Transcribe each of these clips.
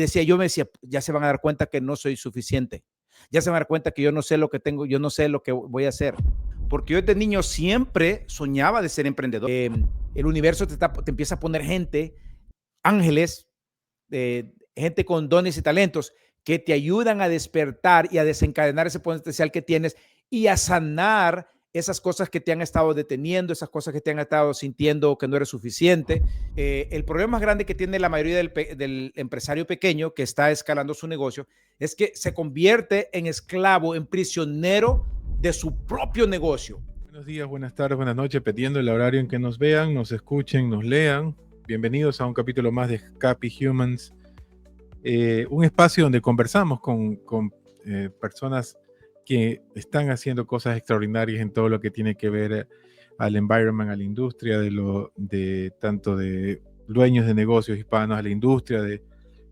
Y yo me decía, ya se van a dar cuenta que no soy suficiente. Ya se van a dar cuenta que yo no sé lo que tengo, yo no sé lo que voy a hacer. Porque yo desde niño siempre soñaba de ser emprendedor. El universo te empieza a poner gente, ángeles, gente con dones y talentos que te ayudan a despertar y a desencadenar ese potencial que tienes y a sanar esas cosas que te han estado deteniendo, esas cosas que te han estado sintiendo que no eres suficiente. El problema más grande que tiene la mayoría del empresario pequeño que está escalando su negocio es que se convierte en esclavo, en prisionero de su propio negocio. Buenos días, buenas tardes, buenas noches, dependiendo del horario en que nos vean, nos escuchen, nos lean. Bienvenidos a un capítulo más de Happy Humans, un espacio donde conversamos con personas que están haciendo cosas extraordinarias en todo lo que tiene que ver al environment, a la industria, tanto de dueños de negocios hispanos, a la industria de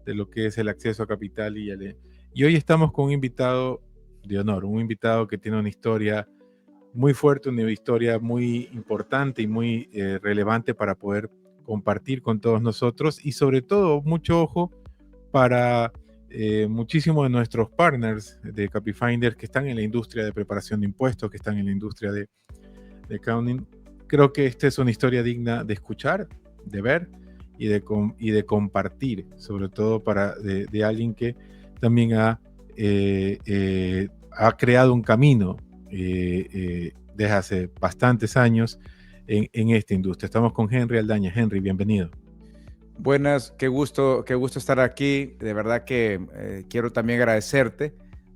lo que es el acceso a capital. Y hoy estamos con un invitado de honor, un invitado que tiene una historia muy fuerte, una historia muy importante y muy relevante para poder compartir con todos nosotros, y sobre todo mucho ojo para muchísimos de nuestros partners de Capifinder que están en la industria de preparación de impuestos, que están en la industria de accounting. Creo que esta es una historia digna de escuchar, de ver y de compartir, sobre todo de alguien que también ha creado un camino desde hace bastantes años en esta industria. Estamos con Henry Aldaña. Henry, bienvenido. Buenas, qué gusto estar aquí. De verdad que quiero también agradecerte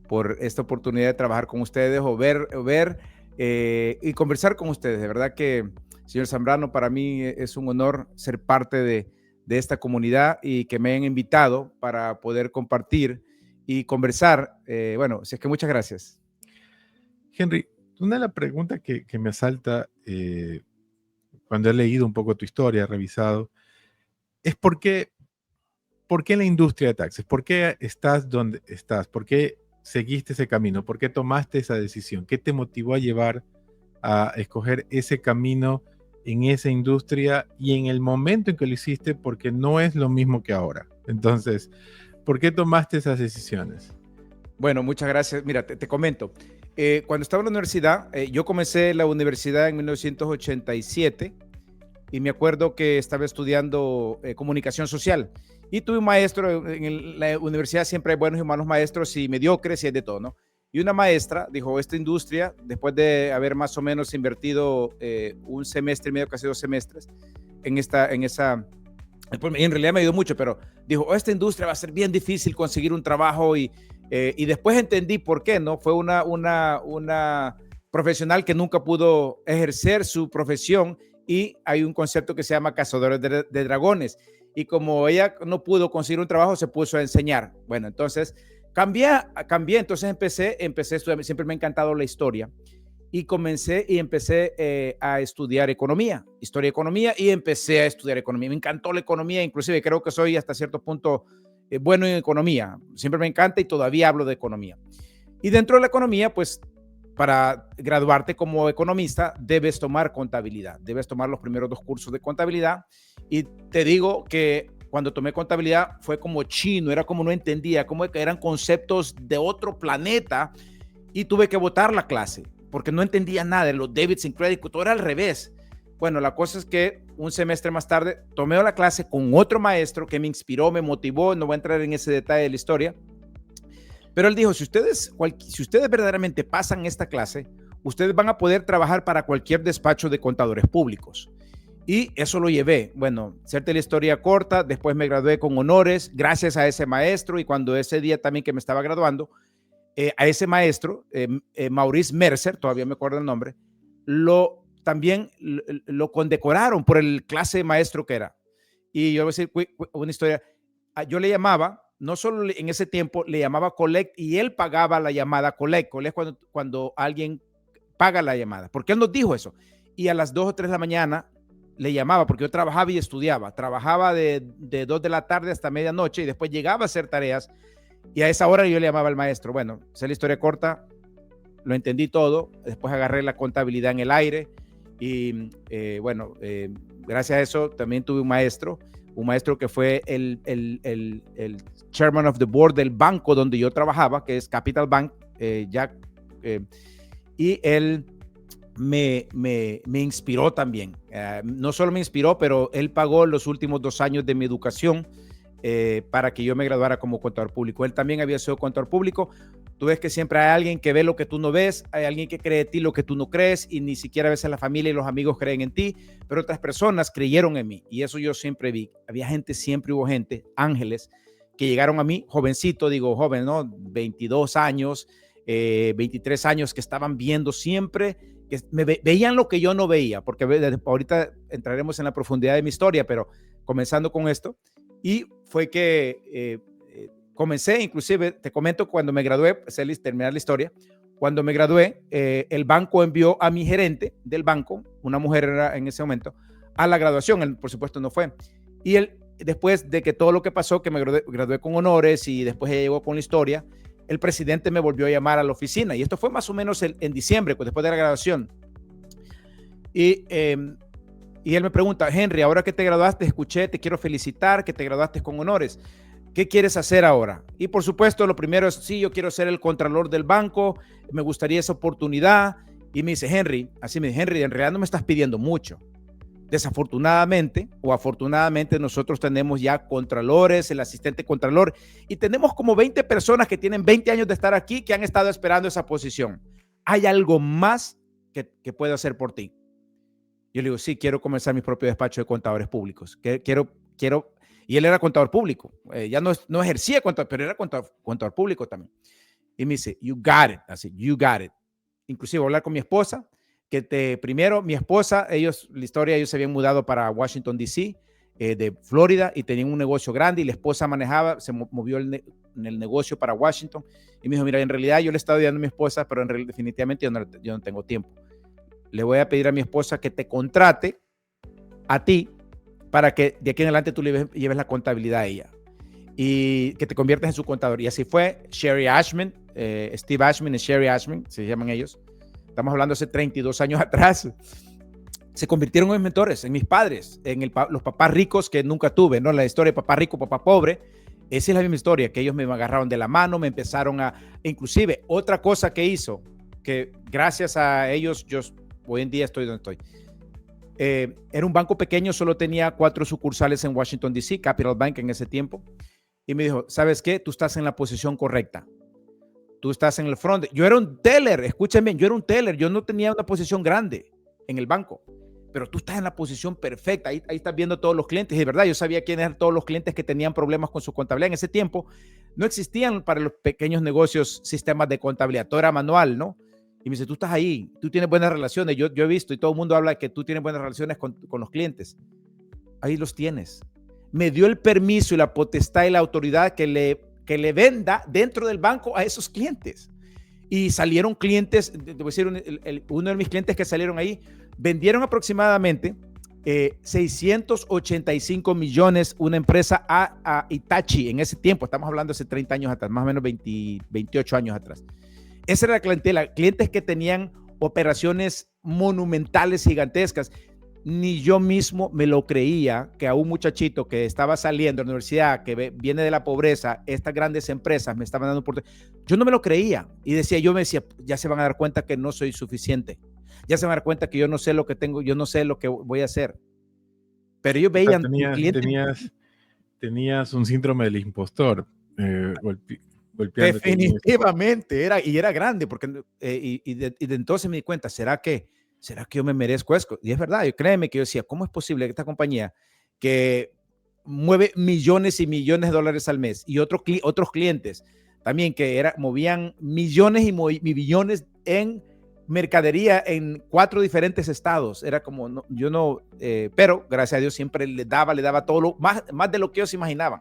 por esta oportunidad de trabajar con ustedes o ver y conversar con ustedes. De verdad que, señor Zambrano, para mí es un honor ser parte de esta comunidad y que me hayan invitado para poder compartir y conversar. Bueno, así es que muchas gracias. Henry, una de las preguntas que me asalta cuando he leído un poco tu historia, he revisado, es ¿por qué la industria de taxes? ¿Por qué estás donde estás? ¿Por qué seguiste ese camino? ¿Por qué tomaste esa decisión? ¿Qué te motivó a llevar a escoger ese camino en esa industria y en el momento en que lo hiciste? Porque no es lo mismo que ahora. Entonces, ¿por qué tomaste esas decisiones? Bueno, muchas gracias. Mira, te comento. Cuando estaba en la universidad, yo comencé la universidad en 1987 y me acuerdo que estaba estudiando comunicación social y tuve un maestro. La universidad siempre hay buenos y malos maestros y mediocres y hay de todo, ¿no? Y una maestra dijo, esta industria, después de haber más o menos invertido un semestre y medio, casi 2 semestres, en realidad me ayudó mucho, pero dijo, esta industria va a ser bien difícil conseguir un trabajo y después entendí por qué, ¿no? Fue una profesional que nunca pudo ejercer su profesión y hay un concepto que se llama cazadores de dragones. Y como ella no pudo conseguir un trabajo, se puso a enseñar. Bueno, entonces cambié, entonces empecé a estudiar. Siempre me ha encantado la historia y empecé a estudiar historia y economía, y empecé a estudiar economía. Me encantó la economía, inclusive creo que soy hasta cierto punto bueno en economía. Siempre me encanta y todavía hablo de economía. Y dentro de la economía, pues para graduarte como economista debes tomar contabilidad, debes tomar los primeros 2 cursos de contabilidad. Y te digo que cuando tomé contabilidad fue como chino, era como no entendía, como que eran conceptos de otro planeta y tuve que botar la clase porque no entendía nada de los debits and credits, todo era al revés. Bueno, la cosa es que un semestre más tarde tomé la clase con otro maestro que me inspiró, me motivó. No voy a entrar en ese detalle de la historia, pero él dijo, si ustedes verdaderamente pasan esta clase, ustedes van a poder trabajar para cualquier despacho de contadores públicos. Y eso lo llevé. Bueno, hacerte la historia corta, después me gradué con honores gracias a ese maestro. Y cuando ese día también que me estaba graduando, a ese maestro, Maurice Mercer, todavía me acuerdo el nombre, también lo condecoraron por el clase de maestro que era. Y yo voy a decir una historia. Yo le llamaba, no solo en ese tiempo, le llamaba collect y él pagaba la llamada collect. Collect cuando alguien paga la llamada, porque él nos dijo eso. Y a las 2 o 3 de la mañana le llamaba, porque yo trabajaba y estudiaba. Trabajaba de 2 de la tarde hasta medianoche y después llegaba a hacer tareas. Y a esa hora yo le llamaba al maestro. Bueno, esa es la historia corta, lo entendí todo. Después agarré la contabilidad en el aire y bueno, gracias a eso también tuve un maestro un maestro que fue el chairman of the board del banco donde yo trabajaba, que es Capital Bank, y él me inspiró también. No solo me inspiró, pero él pagó los últimos 2 años de mi educación para que yo me graduara como contador público. Él también había sido contador público. Tú ves que siempre hay alguien que ve lo que tú no ves, hay alguien que cree en ti lo que tú no crees, y ni siquiera a veces la familia y los amigos creen en ti, pero otras personas creyeron en mí, y eso yo siempre vi. Había gente, siempre hubo gente, ángeles, que llegaron a mí, jovencito, digo joven, ¿no? 22 años, 23 años, que estaban viendo siempre, que veían lo que yo no veía, porque ahorita entraremos en la profundidad de mi historia, pero comenzando con esto, y fue que comencé, inclusive, te comento, cuando me gradué, terminar la historia, cuando me gradué, el banco envió a mi gerente del banco, una mujer era en ese momento, a la graduación. Él, por supuesto, no fue. Y él, después de que todo lo que pasó, que me gradué con honores y después ella llegó con la historia, el presidente me volvió a llamar a la oficina, y esto fue más o menos en diciembre, después de la graduación. Y él me pregunta: Henry, ahora que te graduaste, escuché, te quiero felicitar, que te graduaste con honores. ¿Qué quieres hacer ahora? Y por supuesto, lo primero es, sí, yo quiero ser el contralor del banco, me gustaría esa oportunidad. Y me dice: Henry, así me dice, Henry, en realidad no me estás pidiendo mucho. Desafortunadamente o afortunadamente, nosotros tenemos ya contralores, el asistente contralor, y tenemos como 20 personas que tienen 20 años de estar aquí, que han estado esperando esa posición. ¿Hay algo más que puedo hacer por ti? Yo le digo: sí, quiero comenzar mi propio despacho de contadores públicos. Quiero. Y él era contador público. Ya no ejercía contador, pero era contador público también. Y me dice: you got it. Así, you got it. Inclusive hablar con mi esposa, primero mi esposa, ellos se habían mudado para Washington, D.C., de Florida, y tenían un negocio grande, y la esposa manejaba, se movió en el negocio para Washington, y me dijo: mira, en realidad yo le estaba ayudando a mi esposa, pero definitivamente yo no tengo tiempo. Le voy a pedir a mi esposa que te contrate a ti, para que de aquí en adelante tú le lleves la contabilidad a ella y que te conviertas en su contador. Y así fue. Sherry Ashman, Steve Ashman y Sherry Ashman, se llaman ellos. Estamos hablando hace 32 años atrás. Se convirtieron en mentores, en mis padres, los papás ricos que nunca tuve, ¿no? La historia de papá rico, papá pobre. Esa es la misma historia, que ellos me agarraron de la mano, me empezaron inclusive, otra cosa que hizo, que gracias a ellos, yo hoy en día estoy donde estoy. Era un banco pequeño, solo tenía 4 sucursales en Washington, D.C., Capital Bank en ese tiempo. Y me dijo: ¿sabes qué? Tú estás en la posición correcta. Tú estás en el front. Yo era un teller, escúchame, yo era un teller. Yo no tenía una posición grande en el banco, pero tú estás en la posición perfecta. Ahí estás viendo todos los clientes. Y de verdad, yo sabía quiénes eran todos los clientes que tenían problemas con su contabilidad. En ese tiempo no existían para los pequeños negocios sistemas de contabilidad. Todo era manual, ¿no? Y me dice: tú estás ahí, tú tienes buenas relaciones. Yo he visto, y todo el mundo habla de que tú tienes buenas relaciones con los clientes. Ahí los tienes. Me dio el permiso y la potestad y la autoridad que le venda dentro del banco a esos clientes. Y salieron clientes, te voy a decir, uno de mis clientes que salieron ahí, vendieron aproximadamente 685 millones, una empresa a Hitachi en ese tiempo. Estamos hablando hace 30 años atrás, más o menos 28 años atrás. Esa era la clientela, clientes que tenían operaciones monumentales, gigantescas. Ni yo mismo me lo creía, que a un muchachito que estaba saliendo de la universidad, que viene de la pobreza, estas grandes empresas me estaban dando oportunidades. Yo no me lo creía, y yo me decía: ya se van a dar cuenta que no soy suficiente, ya se van a dar cuenta que yo no sé lo que tengo, yo no sé lo que voy a hacer. Pero ellos veían tenías un síndrome del impostor, definitivamente, era grande, porque y de entonces me di cuenta: ¿será que yo me merezco esto? Y es verdad, créeme que yo decía: ¿cómo es posible que esta compañía que mueve millones y millones de dólares al mes, y otros clientes también que movían millones y billones en mercadería en 4 diferentes estados? Era como, pero gracias a Dios siempre le daba todo más de lo que ellos imaginaban.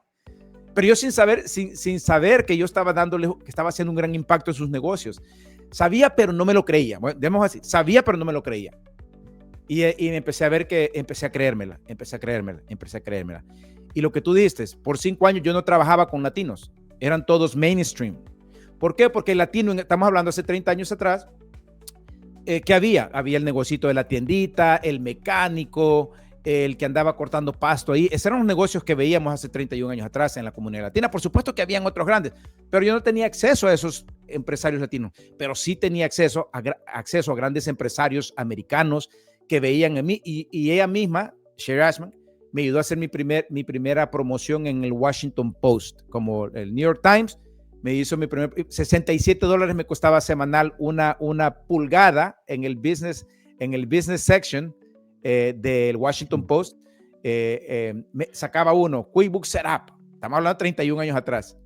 Pero yo sin saber que yo estaba que estaba haciendo un gran impacto en sus negocios. Sabía, pero no me lo creía. Bueno, digamos así, sabía, pero no me lo creía. Y empecé a ver que empecé a creérmela. Y lo que tú dijiste, por 5 años yo no trabajaba con latinos. Eran todos mainstream. ¿Por qué? Porque el latino, estamos hablando hace 30 años atrás, ¿qué había? Había el negocito de la tiendita, el mecánico, el que andaba cortando pasto ahí. Esos eran los negocios que veíamos hace 31 años atrás en la comunidad latina. Por supuesto que habían otros grandes, pero yo no tenía acceso a esos empresarios latinos, pero sí tenía acceso a grandes empresarios americanos que veían en mí, y ella misma, Sherry Ashman, me ayudó a hacer mi primera promoción en el Washington Post, como el New York Times. Me hizo mi primer, $67 me costaba semanal una pulgada en el business section del Washington Post. Me sacaba uno, QuickBooks Setup, estamos hablando de 31 años atrás,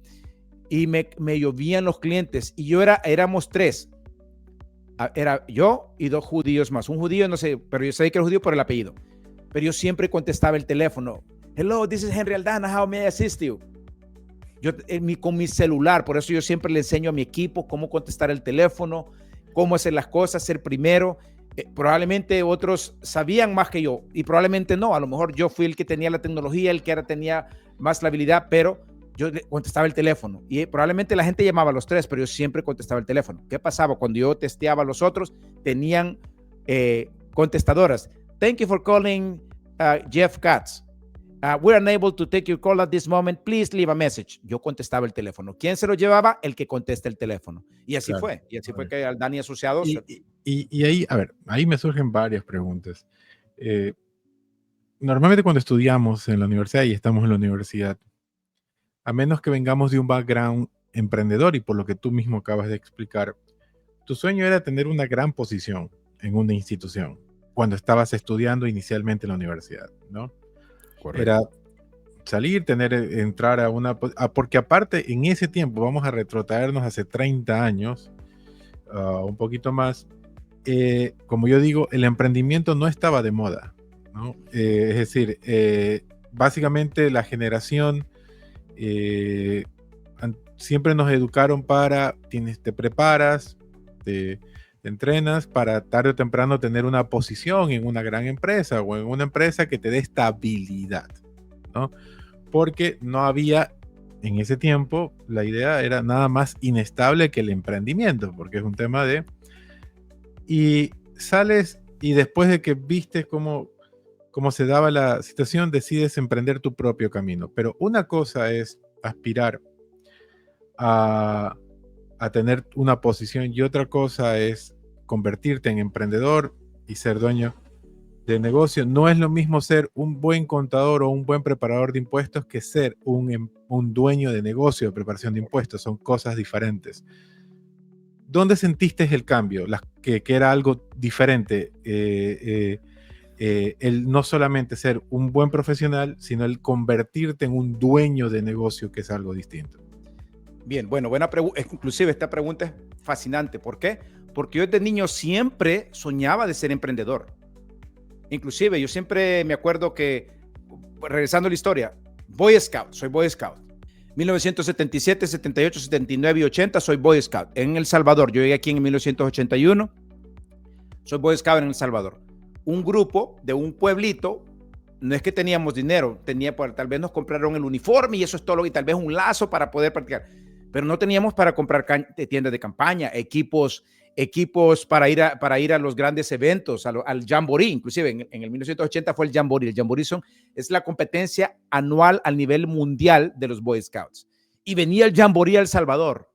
y me llovían los clientes, y éramos tres. Era yo y dos judíos más. Un judío, no sé, pero yo sabía que era judío por el apellido. Pero yo siempre contestaba el teléfono. Hello, this is Henry Aldana, how may I assist you? Yo con mi celular, por eso yo siempre le enseño a mi equipo cómo contestar el teléfono, cómo hacer las cosas, ser primero. Probablemente otros sabían más que yo, y probablemente no. A lo mejor yo fui el que tenía la tecnología, el que tenía más la habilidad, pero yo contestaba el teléfono, y probablemente la gente llamaba a los tres, pero yo siempre contestaba el teléfono. ¿Qué pasaba? Cuando yo testeaba a los otros, tenían contestadoras. Thank you for calling Jeff Katz. We're unable to take your call at this moment. Please leave a message. Yo contestaba el teléfono. ¿Quién se lo llevaba? El que contesta el teléfono. Y así fue. Y así fue que Aldana y Asociados. Y ahí, a ver, ahí me surgen varias preguntas. Normalmente cuando estudiamos en la universidad y estamos en la universidad, a menos que vengamos de un background emprendedor, y por lo que tú mismo acabas de explicar, tu sueño era tener una gran posición en una institución cuando estabas estudiando inicialmente en la universidad, ¿no? Correcto. Era salir, entrar a una... porque aparte, en ese tiempo, vamos a retrotraernos hace 30 años, un poquito más, como yo digo, el emprendimiento no estaba de moda, ¿no? Es decir, básicamente la generación siempre nos educaron para, te preparas, te entrenas para tarde o temprano tener una posición en una gran empresa o en una empresa que te dé estabilidad, ¿no? Porque no había, en ese tiempo, la idea era nada más inestable que el emprendimiento, porque es un tema de... Y sales, y después de que viste cómo se daba la situación, decides emprender tu propio camino. Pero una cosa es aspirar a tener una posición, y otra cosa es convertirte en emprendedor y ser dueño de negocio. No es lo mismo ser un buen contador o un buen preparador de impuestos que ser un dueño de negocio de preparación de impuestos. Son cosas diferentes. ¿Dónde sentiste el cambio? Que era algo diferente, el no solamente ser un buen profesional, sino el convertirte en un dueño de negocio, que es algo distinto. Bien, bueno, buena pregunta. Inclusive esta pregunta es fascinante. ¿Por qué? Porque yo desde niño siempre soñaba de ser emprendedor. Inclusive yo siempre me acuerdo que, regresando a la historia, soy Boy Scout. 1977, 78, 79 y 80 soy Boy Scout en El Salvador. Yo llegué aquí en 1981. Soy Boy Scout en El Salvador. Un grupo de un pueblito. No es que teníamos dinero, tal vez nos compraron el uniforme y eso es todo, y tal vez un lazo para poder practicar, pero no teníamos para comprar tiendas de campaña, equipos para ir a los grandes eventos, al Jamboree. Inclusive en el 1980 fue el Jamboree. El Jamboree es la competencia anual al nivel mundial de los Boy Scouts. Y venía el Jamboree a El Salvador.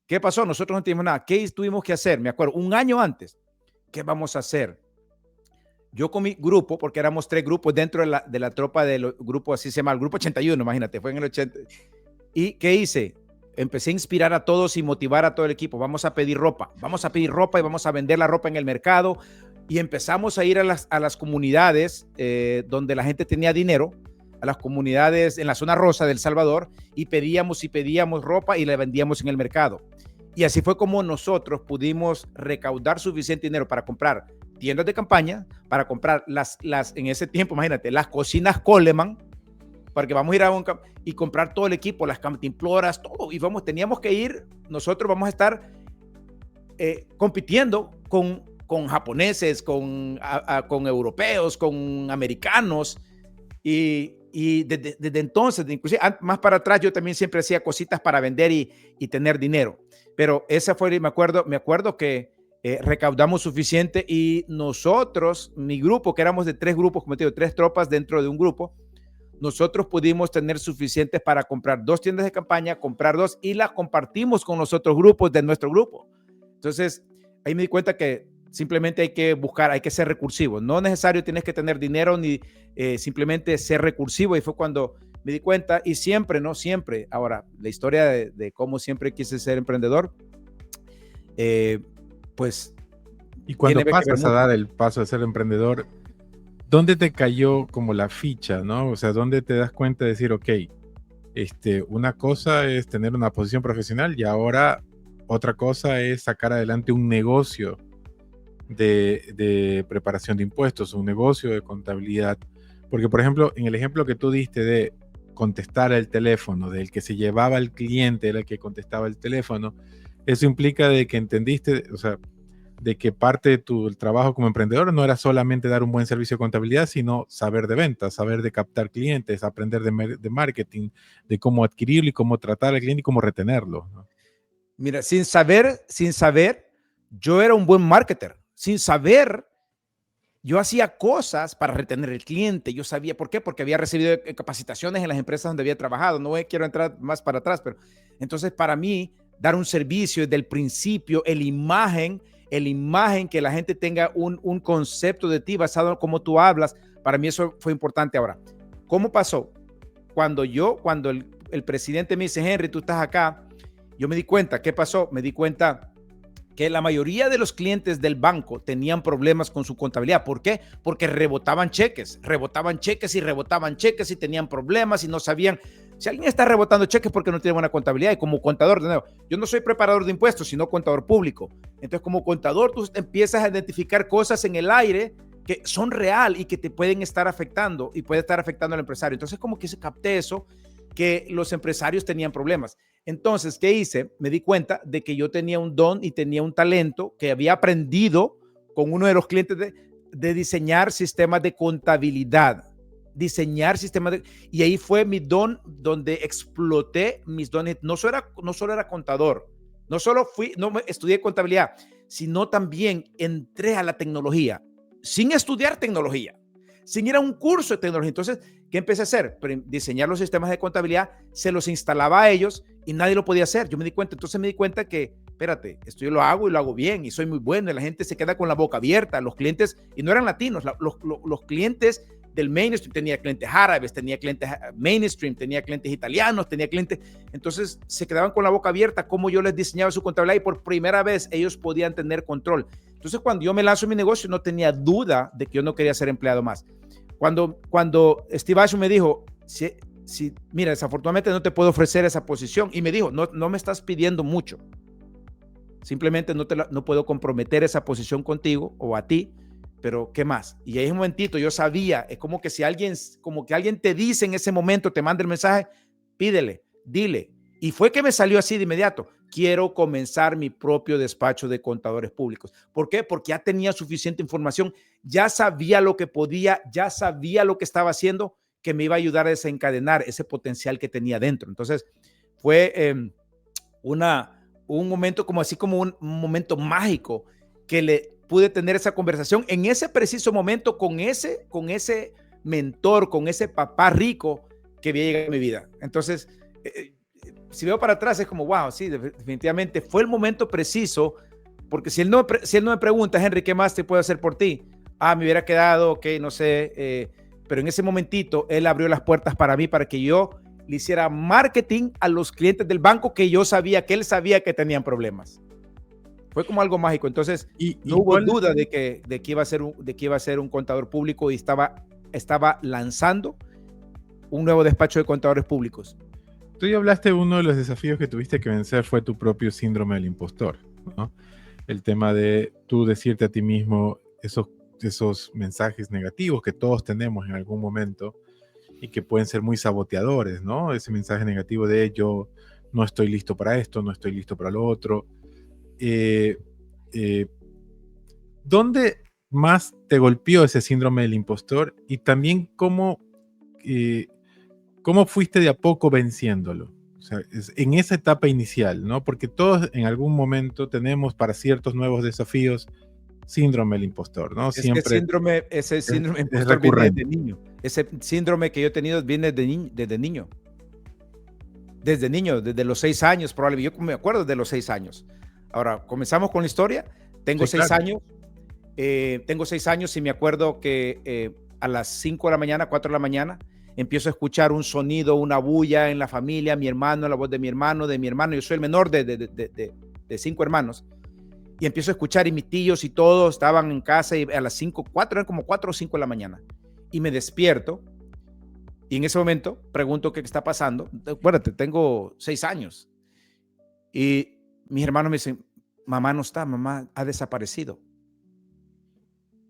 ¿Qué pasó? Nosotros no teníamos nada. ¿Qué tuvimos que hacer? Me acuerdo, un año antes, ¿qué vamos a hacer? Yo con mi grupo, porque éramos 3 grupos dentro de la tropa del grupo, así se llama, el grupo 81, imagínate, fue en el 80. ¿Y qué hice? Empecé a inspirar a todos y motivar a todo el equipo. Vamos a pedir ropa y vamos a vender la ropa en el mercado. Y empezamos a ir a las comunidades donde la gente tenía dinero, a las comunidades en la zona rosa de El Salvador, y pedíamos ropa y la vendíamos en el mercado. Y así fue como nosotros pudimos recaudar suficiente dinero para comprar tiendas de campaña, para comprar en ese tiempo, imagínate, las cocinas Coleman, porque vamos a ir y comprar todo el equipo, las cantimploras, todo, y teníamos que ir, nosotros vamos a estar compitiendo con japoneses, con europeos, con americanos, y desde entonces, inclusive más para atrás, yo también siempre hacía cositas para vender y tener dinero, pero esa fue, me acuerdo que recaudamos suficiente y nosotros, mi grupo, que éramos de 3 grupos, como te digo, 3 tropas dentro de un grupo, nosotros pudimos tener suficientes para comprar 2 tiendas de campaña, comprar 2 y las compartimos con los otros grupos de nuestro grupo. Entonces, ahí me di cuenta que simplemente hay que buscar, hay que ser recursivo. No es necesario tienes que tener dinero ni simplemente ser recursivo. Y fue cuando me di cuenta y siempre, no siempre. Ahora, la historia de cómo siempre quise ser emprendedor, pues... Y cuando pasas a dar el paso de ser emprendedor, ¿dónde te cayó como la ficha, no? O sea, ¿dónde te das cuenta de decir, ok, una cosa es tener una posición profesional y ahora otra cosa es sacar adelante un negocio de preparación de impuestos, un negocio de contabilidad? Porque, por ejemplo, en el ejemplo que tú diste de contestar el teléfono, del que se llevaba el cliente, era el que contestaba el teléfono, eso implica de que entendiste, o sea, de que parte de tu trabajo como emprendedor no era solamente dar un buen servicio de contabilidad, sino saber de ventas, saber de captar clientes, aprender de marketing, de cómo adquirirlo y cómo tratar al cliente y cómo retenerlo, ¿no? Mira, sin saber, yo era un buen marketer. Sin saber, yo hacía cosas para retener el cliente. Yo sabía, ¿por qué? Porque había recibido capacitaciones en las empresas donde había trabajado. No quiero entrar más para atrás, pero entonces para mí, dar un servicio desde el principio, el imagen que la gente tenga un concepto de ti basado en cómo tú hablas, para mí eso fue importante. Ahora, ¿cómo pasó? Cuando el presidente me dice, Henry, tú estás acá, yo me di cuenta, ¿qué pasó? Me di cuenta que la mayoría de los clientes del banco tenían problemas con su contabilidad. ¿Por qué? Porque rebotaban cheques y tenían problemas y no sabían. Si alguien está rebotando cheques porque no tiene buena contabilidad, y como contador, de nuevo, yo no soy preparador de impuestos, sino contador público. Entonces, como contador, tú empiezas a identificar cosas en el aire que son real y que te pueden estar afectando y puede estar afectando al empresario. Entonces, como que se capté eso, que los empresarios tenían problemas. Entonces, ¿qué hice? Me di cuenta de que yo tenía un don y tenía un talento que había aprendido con uno de los clientes de diseñar sistemas de contabilidad. Y ahí fue mi don donde exploté mis dones. No solo era contador, no estudié contabilidad, sino también entré a la tecnología sin estudiar tecnología, sin ir a un curso de tecnología. Entonces, ¿qué empecé a hacer? Diseñar los sistemas de contabilidad, se los instalaba a ellos y nadie lo podía hacer. Entonces me di cuenta que, espérate, esto yo lo hago y lo hago bien y soy muy bueno y la gente se queda con la boca abierta. Los clientes, y no eran latinos, los clientes del mainstream, tenía clientes árabes, tenía clientes mainstream, tenía clientes italianos, tenía clientes, entonces se quedaban con la boca abierta cómo yo les diseñaba su contabilidad y por primera vez ellos podían tener control. Entonces cuando yo me lanzo en mi negocio no tenía duda de que yo no quería ser empleado más. Cuando Steve Ashton me dijo, mira, desafortunadamente no te puedo ofrecer esa posición, y me dijo, no me estás pidiendo mucho, simplemente no puedo comprometer esa posición contigo o a ti, pero ¿qué más? Y ahí un momentito yo sabía, es como que alguien te dice en ese momento, te manda el mensaje, pídele, dile. Y fue que me salió así de inmediato. Quiero comenzar mi propio despacho de contadores públicos. ¿Por qué? Porque ya tenía suficiente información, ya sabía lo que podía, ya sabía lo que estaba haciendo, que me iba a ayudar a desencadenar ese potencial que tenía dentro. Entonces fue un momento como un momento mágico que le pude tener esa conversación en ese preciso momento con ese mentor, con ese papá rico que había llegado a mi vida. Entonces, si veo para atrás es como, wow, sí, definitivamente fue el momento preciso, porque si él no me pregunta, Henry, ¿qué más te puedo hacer por ti? Me hubiera quedado, ok, no sé, pero en ese momentito él abrió las puertas para mí, para que yo le hiciera marketing a los clientes del banco que él sabía que tenían problemas. Fue como algo mágico. Entonces, no hubo duda de que iba a ser un contador público y estaba lanzando un nuevo despacho de contadores públicos. Tú ya hablaste de uno de los desafíos que tuviste que vencer fue tu propio síndrome del impostor, ¿no? El tema de tú decirte a ti mismo esos mensajes negativos que todos tenemos en algún momento y que pueden ser muy saboteadores, ¿no? Ese mensaje negativo de yo no estoy listo para esto, no estoy listo para lo otro. ¿Dónde más te golpeó ese síndrome del impostor? Y también cómo fuiste de a poco venciéndolo. O sea, en esa etapa inicial, ¿no? Porque todos en algún momento tenemos para ciertos nuevos desafíos síndrome del impostor, ¿no? Es que Siempre ese síndrome es impostor viene recurrente. desde niño. Ese síndrome que yo he tenido viene desde niño. Desde niño, desde los 6 años, probablemente. Yo me acuerdo de los 6 años. Ahora, comenzamos con la historia. Tengo Sí, 6 claro. años. Tengo 6 años y me acuerdo que a las 5 de la mañana, 4 de la mañana, empiezo a escuchar un sonido, una bulla en la familia, mi hermano, la voz de mi hermano, Yo soy el menor de 5 hermanos. Y empiezo a escuchar y mis tíos y todos estaban en casa y a las 5, 4, eran como 4 o 5 de la mañana. Y me despierto y en ese momento pregunto qué está pasando. Acuérdate, tengo 6 años. Y mis hermanos me dicen, mamá no está, mamá ha desaparecido.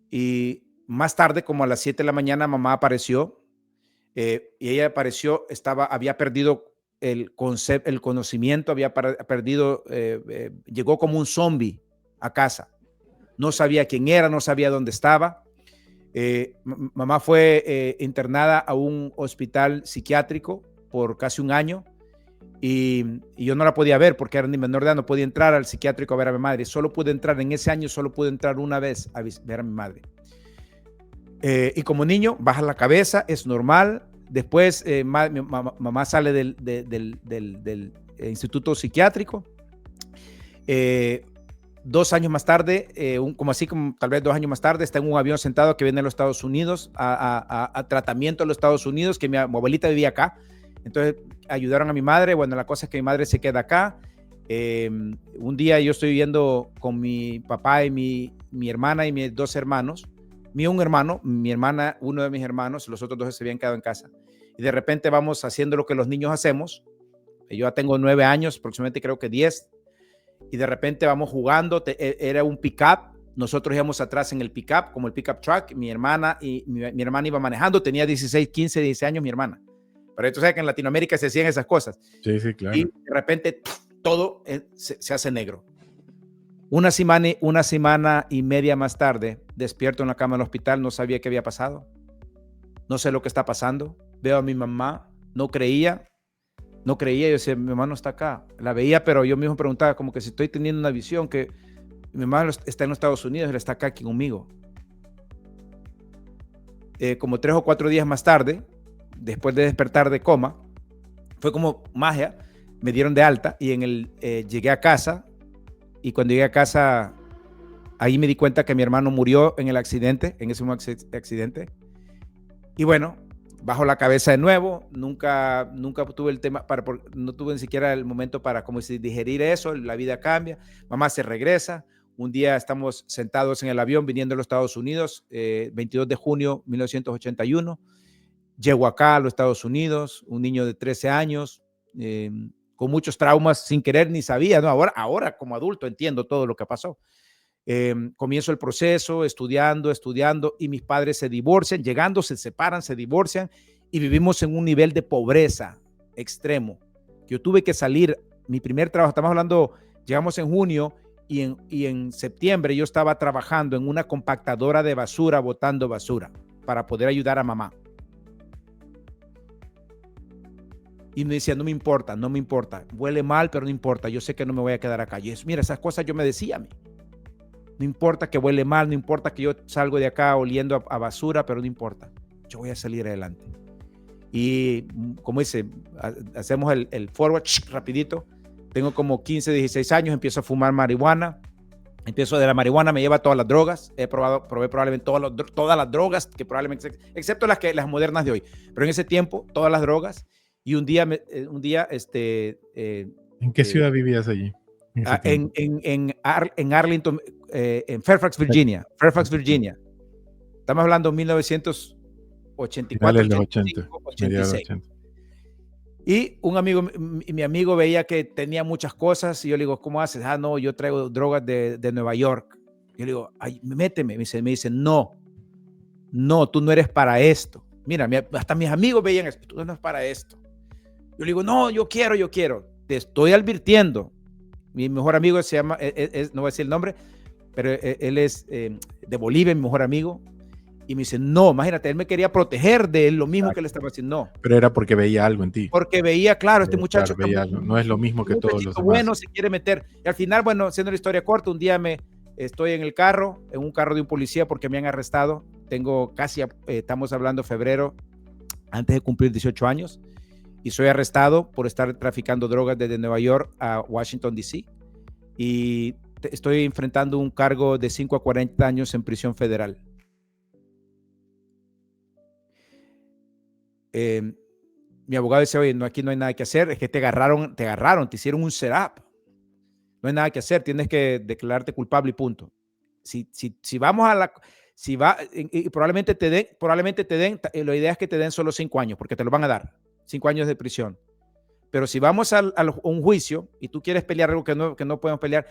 Y más tarde, como a las 7 de la mañana, mamá apareció y ella apareció, había perdido el conocimiento, había perdido, llegó como un zombie a casa. No sabía quién era, no sabía dónde estaba. Mamá fue internada a un hospital psiquiátrico por casi un año y yo no la podía ver porque era ni menor de edad, no podía entrar al psiquiátrico a ver a mi madre. Solo pude entrar en ese año, solo pude entrar una vez a ver a mi madre. Y como niño, baja la cabeza, es normal. Después, mamá sale del instituto psiquiátrico. 2 años más tarde, como tal vez 2 años más tarde, está en un avión sentado que viene a los Estados Unidos, a tratamiento en los Estados Unidos, que mi abuelita vivía acá. Entonces ayudaron a mi madre. Bueno, la cosa es que mi madre se queda acá. Un día yo estoy viviendo con mi papá y mi hermana y mis 2 hermanos. Un hermano, mi hermana, uno de mis hermanos, los otros 2 se habían quedado en casa. Y de repente vamos haciendo lo que los niños hacemos. Yo ya tengo 9 años, aproximadamente creo que 10. Y de repente vamos jugando, era un pick-up, nosotros íbamos atrás en el pick-up, como el pick-up truck, mi hermana iba manejando, tenía 16, 15, 16 años mi hermana. Pero tú sabes que en Latinoamérica se hacían esas cosas. Sí, sí, claro. Y de repente todo se hace negro. Una semana y media más tarde, despierto en la cama del hospital, no sabía qué había pasado. No sé lo que está pasando. Veo a mi mamá, no creía. Yo decía, mi mamá no está acá. La veía, pero yo mismo preguntaba, como que si estoy teniendo una visión, que mi mamá está en los Estados Unidos, él está acá aquí conmigo. Como 3 o 4 días más tarde, después de despertar de coma, fue como magia, me dieron de alta y llegué a casa. Y cuando llegué a casa, ahí me di cuenta que mi hermano murió en el accidente, en ese accidente. Y bueno, bajo la cabeza de nuevo, nunca tuve el tema, no tuve ni siquiera el momento para como si digerir eso, la vida cambia, mamá se regresa, un día estamos sentados en el avión viniendo a los Estados Unidos, 22 de junio de 1981, llego acá a los Estados Unidos, un niño de 13 años, con muchos traumas sin querer ni sabía, ¿no? Ahora como adulto entiendo todo lo que pasó. Comienzo el proceso, estudiando, y mis padres se divorcian, se separan, se divorcian y vivimos en un nivel de pobreza extremo. Yo tuve que salir, mi primer trabajo, estamos hablando, llegamos en junio y en septiembre yo estaba trabajando en una compactadora de basura, botando basura para poder ayudar a mamá. Y me decía, no me importa, huele mal, pero no importa, yo sé que no me voy a quedar acá. Y mira, esas cosas yo me decía a mí. No importa que huele mal, no importa que yo salgo de acá oliendo a basura, pero no importa. Yo voy a salir adelante. Y como dice, hacemos el forward rapidito. Tengo como 15, 16 años, empiezo a fumar marihuana. Empiezo de la marihuana, me lleva a todas las drogas. Probé probablemente todas las drogas, que probablemente, excepto las modernas de hoy. Pero en ese tiempo, todas las drogas. Y un día ¿En qué ciudad vivías allí? En Arlington, en Fairfax, Virginia. Estamos hablando de 1984, Finales de los 80, 86. 80. Y mi amigo veía que tenía muchas cosas y yo le digo, ¿cómo haces? No, yo traigo drogas de Nueva York. Yo le digo, ay, méteme. Me dice, no, tú no eres para esto. Mira, hasta mis amigos veían esto, tú no eres para esto. Yo le digo, no, yo quiero. Te estoy advirtiendo. Mi mejor amigo se llama, no voy a decir el nombre, pero él es de Bolivia, mi mejor amigo. Y me dice, no, imagínate, él me quería proteger de lo mismo que le estaba haciendo. No. Pero era porque veía algo en ti. Porque veía, claro, este muchacho claro, veía algo. No es lo mismo que todos los demás. Bueno, se quiere meter. Y al final, bueno, siendo la historia corta, un día estoy en el carro, en un carro de un policía porque me han arrestado. Tengo casi, estamos hablando febrero, antes de cumplir 18 años. Y soy arrestado por estar traficando drogas desde Nueva York a Washington, D.C. Y estoy enfrentando un cargo de 5 a 40 años en prisión federal. Mi abogado dice, oye, no, aquí no hay nada que hacer, es que te agarraron, te hicieron un setup. No hay nada que hacer, tienes que declararte culpable y punto. Si vamos a la... Si va, y probablemente te den, la idea es que te den solo 5 años, porque te lo van a dar, 5 años de prisión. Pero si vamos a un juicio y tú quieres pelear algo que no podemos pelear,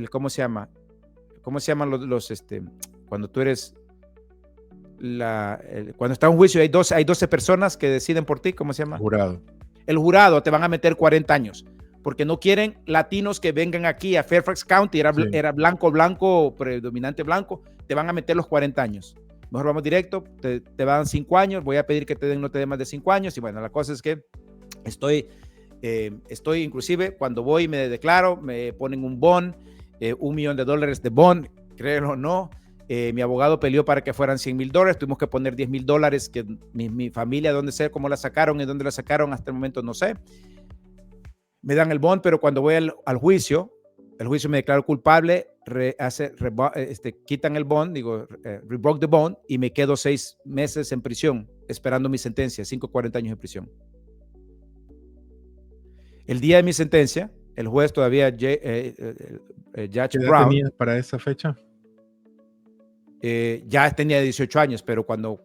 ¿cómo se llama? ¿Cómo se llaman cuando tú eres... cuando está un juicio hay 12 personas que deciden por ti, ¿cómo se llama? El jurado te van a meter 40 años, porque no quieren latinos que vengan aquí a Fairfax County, era blanco, predominante blanco, te van a meter los 40 años. Mejor vamos directo, te dan 5 años, voy a pedir que no te den más de 5 años, y bueno, la cosa es que estoy inclusive, cuando voy y me declaro, me ponen un bond, $1 millón de bond, créelo o no. Mi abogado peleó para que fueran $100,000, tuvimos que poner $10,000, que mi familia, dónde sé, cómo la sacaron y dónde la sacaron, hasta el momento no sé. Me dan el bond, pero cuando voy al juicio, el juicio me declaró culpable, quitan el bond, revoke the bond, y me quedo 6 meses en prisión, esperando mi sentencia, 5 a 40 años en prisión. El día de mi sentencia, el juez todavía, Judge Brown. ¿Qué tenías para esa fecha? Ya tenía 18 años, pero cuando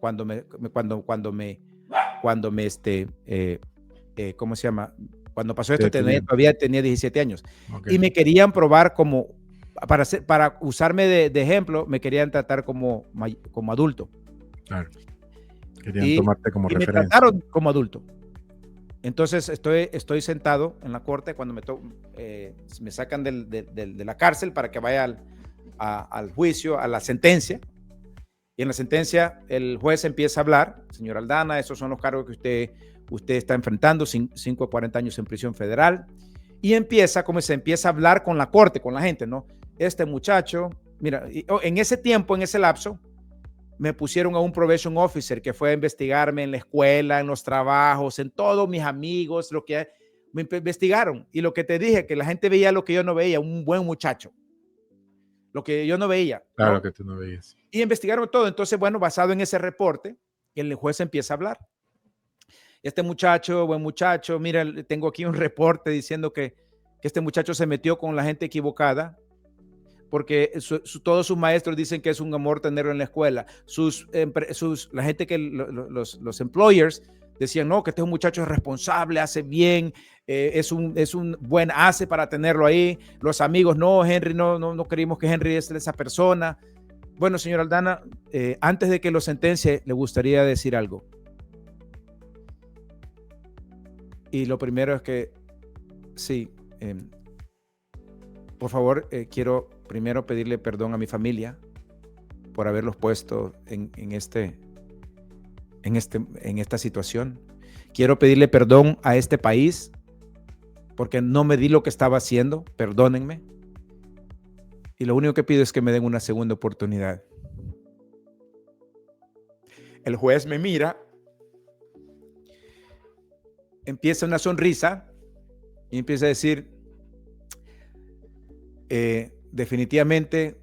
¿cómo se llama? Cuando pasó esto, todavía tenía 17 años. Okay. Y me querían probar para usarme de ejemplo, me querían tratar como adulto. Claro. Querían tomarte como referencia. Me trataron como adulto. Entonces estoy sentado en la corte cuando me sacan de la cárcel para que vaya al juicio, a la sentencia. Y en la sentencia el juez empieza a hablar: señor Aldana, esos son los cargos que usted está enfrentando, 5 a 40 años en prisión federal. Y empieza a hablar con la corte, con la gente, ¿no? Este muchacho, mira, en ese tiempo, en ese lapso, me pusieron a un probation officer que fue a investigarme en la escuela, en los trabajos, en todos mis amigos, me investigaron. Y lo que te dije, que la gente veía lo que yo no veía, un buen muchacho. Lo que yo no veía. Claro, ¿no? Que tú no veías. Y investigaron todo. Entonces, bueno, basado en ese reporte, el juez empieza a hablar. Este muchacho, buen muchacho, mira, tengo aquí un reporte diciendo que este muchacho se metió con la gente equivocada, porque todos sus maestros dicen que es un amor tenerlo en la escuela. La gente los employers decían, no, que este es un muchacho responsable, hace bien, es un buen asset para tenerlo ahí. Los amigos, no, Henry, no creímos que Henry es esa persona. Bueno, señor Aldana, antes de que lo sentencie, le gustaría decir algo. Y lo primero es que, sí, por favor, quiero primero pedirle perdón a mi familia por haberlos puesto en esta situación. Quiero pedirle perdón a este país porque no me di lo que estaba haciendo. Perdónenme. Y lo único que pido es que me den una segunda oportunidad. El juez me mira, empieza una sonrisa y empieza a decir, definitivamente,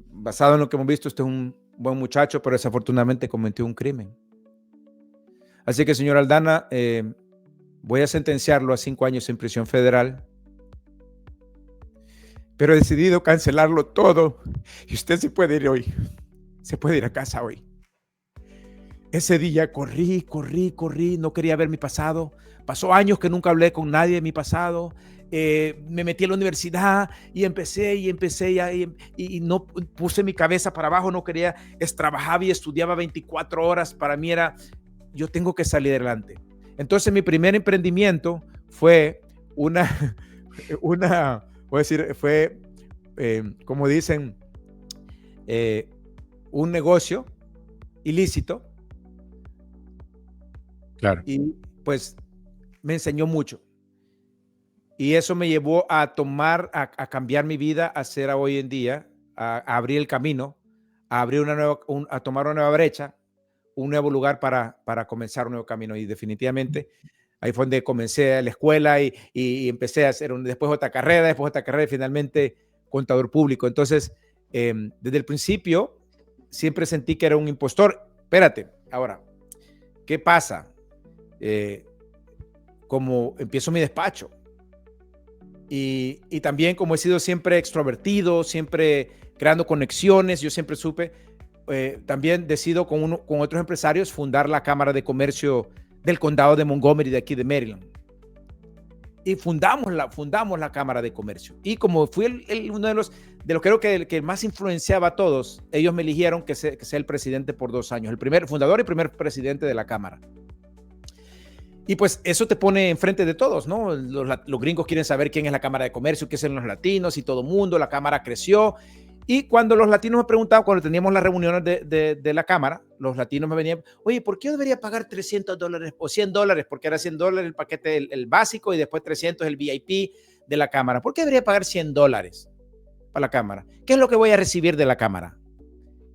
basado en lo que hemos visto, este es un buen muchacho, pero desafortunadamente cometió un crimen. Así que, señor Aldana, voy a sentenciarlo a 5 años en prisión federal, pero he decidido cancelarlo todo y usted se puede ir hoy, se puede ir a casa hoy. Ese día corrí, no quería ver mi pasado. Pasó años que nunca hablé con nadie de mi pasado. Me metí a la universidad y empecé y no puse mi cabeza para abajo, no quería, trabajaba y estudiaba 24 horas. Para mí era, yo tengo que salir adelante. Entonces mi primer emprendimiento fue voy a decir, fue, como dicen, un negocio ilícito. Claro. Y pues me enseñó mucho. Y eso me llevó a cambiar mi vida, a ser hoy en día, a abrir el camino, a abrir a tomar una nueva brecha, un nuevo lugar para comenzar un nuevo camino. Y definitivamente ahí fue donde comencé a la escuela y empecé a hacer después otra carrera y finalmente contador público. Entonces, desde el principio siempre sentí que era un impostor. Espérate, ahora, ¿qué pasa? Como empiezo mi despacho y también como he sido siempre extrovertido, siempre creando conexiones, yo siempre supe, también decido con otros empresarios fundar la Cámara de Comercio del Condado de Montgomery, de aquí de Maryland. Y fundamos la Cámara de Comercio. Y como fui uno de los creo que el que más influenciaba a todos, ellos me eligieron que sea el presidente por 2 años, el primer fundador y primer presidente de la Cámara. Y pues eso te pone enfrente de todos, ¿no? Los gringos quieren saber quién es la Cámara de Comercio, qué son los latinos y todo el mundo. La Cámara creció. Y cuando los latinos me preguntaban, cuando teníamos las reuniones de la Cámara, los latinos me venían, oye, ¿por qué yo debería pagar $300 o $100? Porque era $100 el paquete, el básico, y después 300 el VIP de la Cámara. ¿Por qué debería pagar $100 para la Cámara? ¿Qué es lo que voy a recibir de la Cámara?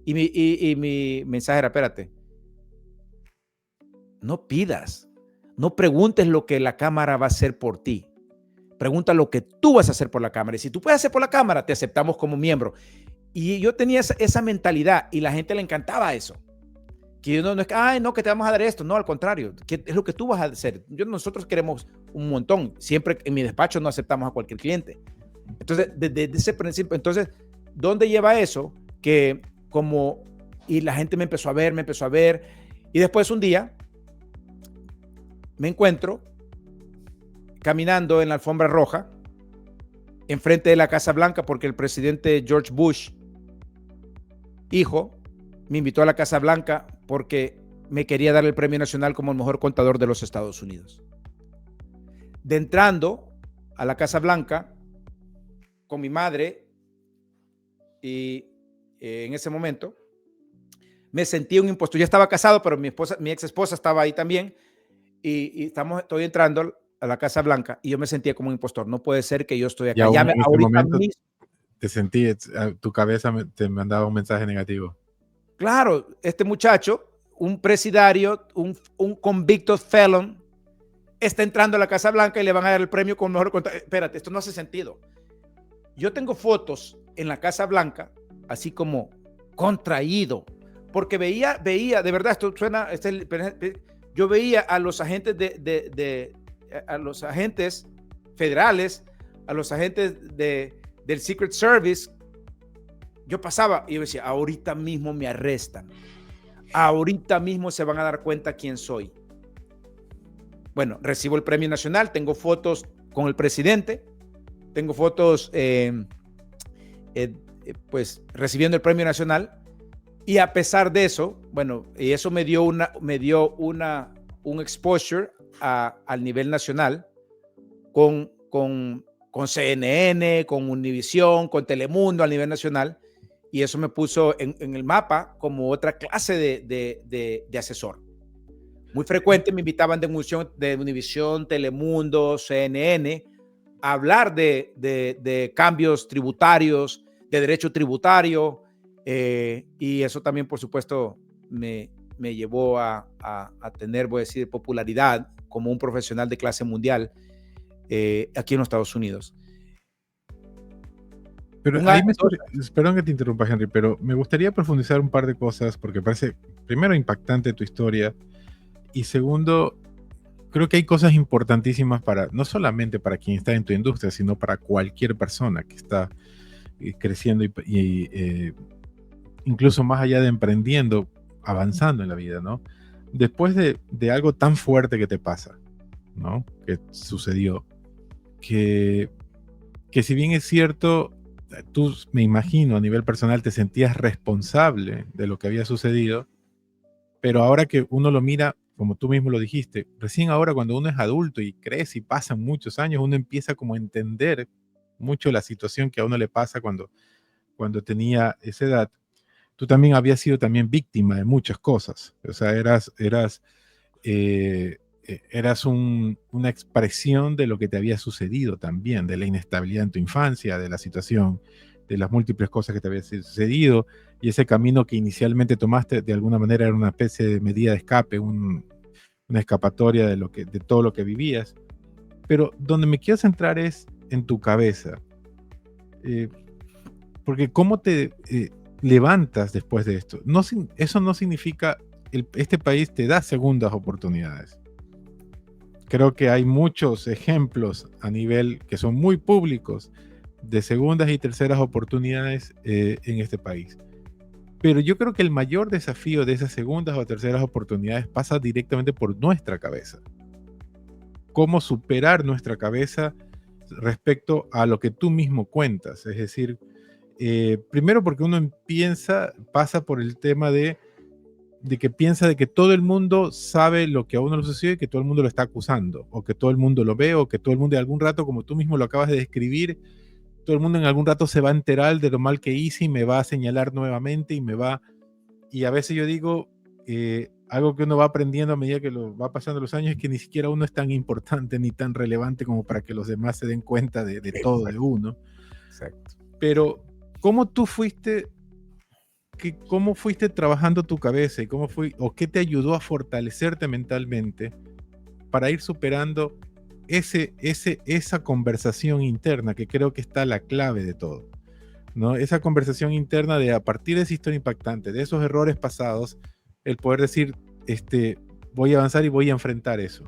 Y mi mensaje era, espérate, no pidas. No preguntes lo que la Cámara va a hacer por ti. Pregunta lo que tú vas a hacer por la Cámara. Y si tú puedes hacer por la Cámara, te aceptamos como miembro. Y yo tenía esa mentalidad y la gente le encantaba eso. Que no es que, ay, no, que te vamos a dar esto. No, al contrario, que es lo que tú vas a hacer. Nosotros queremos un montón. Siempre en mi despacho no aceptamos a cualquier cliente. Entonces, desde ese principio, entonces, ¿dónde lleva eso? Que y la gente me empezó a ver. Y después un día, me encuentro caminando en la alfombra roja enfrente de la Casa Blanca porque el presidente George Bush, hijo, me invitó a la Casa Blanca porque me quería dar el premio nacional como el mejor contador de los Estados Unidos. De entrando a la Casa Blanca con mi madre y en ese momento me sentí un impostor. Ya estaba casado, pero mi ex esposa estaba ahí también. Y estoy entrando a la Casa Blanca y yo me sentía como un impostor. No puede ser que yo estoy acá. Y Ya en ese ahorita momento mismo, te sentí, tu cabeza te mandaba un mensaje negativo. claro, este muchacho, un presidiario, un convicto felon, está entrando a la Casa Blanca y le van a dar el premio como mejor contador. Espérate, esto no hace sentido. Yo tengo fotos en la Casa Blanca, así como contraído, porque veía, de verdad, esto suena, yo veía a los agentes a los agentes federales, a los agentes del Secret Service. Yo pasaba y yo decía, ahorita mismo me arrestan. Ahorita mismo se van a dar cuenta quién soy. Bueno, recibo el premio nacional, tengo fotos con el presidente, tengo fotos pues recibiendo el premio nacional. Y a pesar de eso, bueno, y eso me dio un exposure al nivel nacional con CNN, con Univisión, con Telemundo a nivel nacional. Y eso me puso en el mapa como otra clase de asesor. Muy frecuente me invitaban de Univisión, Telemundo, CNN a hablar de cambios tributarios, de derecho tributario. Y eso también, por supuesto, me llevó a tener, voy a decir, popularidad como un profesional de clase mundial aquí en los Estados Unidos. Pero ahí perdón que te interrumpa, Henry, pero me gustaría profundizar un par de cosas porque parece, primero, impactante tu historia y segundo, creo que hay cosas importantísimas no solamente para quien está en tu industria, sino para cualquier persona que está creciendo y incluso más allá de emprendiendo, avanzando en la vida, ¿no? Después de algo tan fuerte que te pasa, ¿no? Que sucedió, que si bien es cierto, tú, me imagino, a nivel personal te sentías responsable de lo que había sucedido, pero ahora que uno lo mira, como tú mismo lo dijiste, recién ahora cuando uno es adulto y crece y pasan muchos años, uno empieza como a entender mucho la situación que a uno le pasa cuando tenía esa edad. tú también habías sido también víctima de muchas cosas. O sea, eras una expresión de lo que te había sucedido también, de la inestabilidad en tu infancia, de la situación, de las múltiples cosas que te habían sucedido, y ese camino que inicialmente tomaste de alguna manera era una especie de medida de escape, una escapatoria de todo lo que vivías. Pero donde me quiero centrar es en tu cabeza, porque cómo te levantas después de esto. No, eso no significa, este país te da segundas oportunidades. Creo que hay muchos ejemplos a nivel que son muy públicos de segundas y terceras oportunidades en este país. Pero yo creo que el mayor desafío de esas segundas o terceras oportunidades pasa directamente por nuestra cabeza. Cómo superar nuestra cabeza respecto a lo que tú mismo cuentas. Es decir, primero porque uno pasa por el tema de que piensa de que todo el mundo sabe lo que a uno le sucede y que todo el mundo lo está acusando, o que todo el mundo lo ve, o que todo el mundo en algún rato, como tú mismo lo acabas de describir, todo el mundo en algún rato se va a enterar de lo mal que hice y me va a señalar nuevamente y a veces yo digo, algo que uno va aprendiendo a medida que lo va pasando los años es que ni siquiera uno es tan importante ni tan relevante como para que los demás se den cuenta de todo de uno. Exacto. Pero, ¿cómo fuiste trabajando tu cabeza y o qué te ayudó a fortalecerte mentalmente para ir superando esa conversación interna, que creo que está la clave de todo, ¿no? Esa conversación interna de, a partir de esa historia impactante, de esos errores pasados, el poder decir, voy a avanzar y voy a enfrentar eso.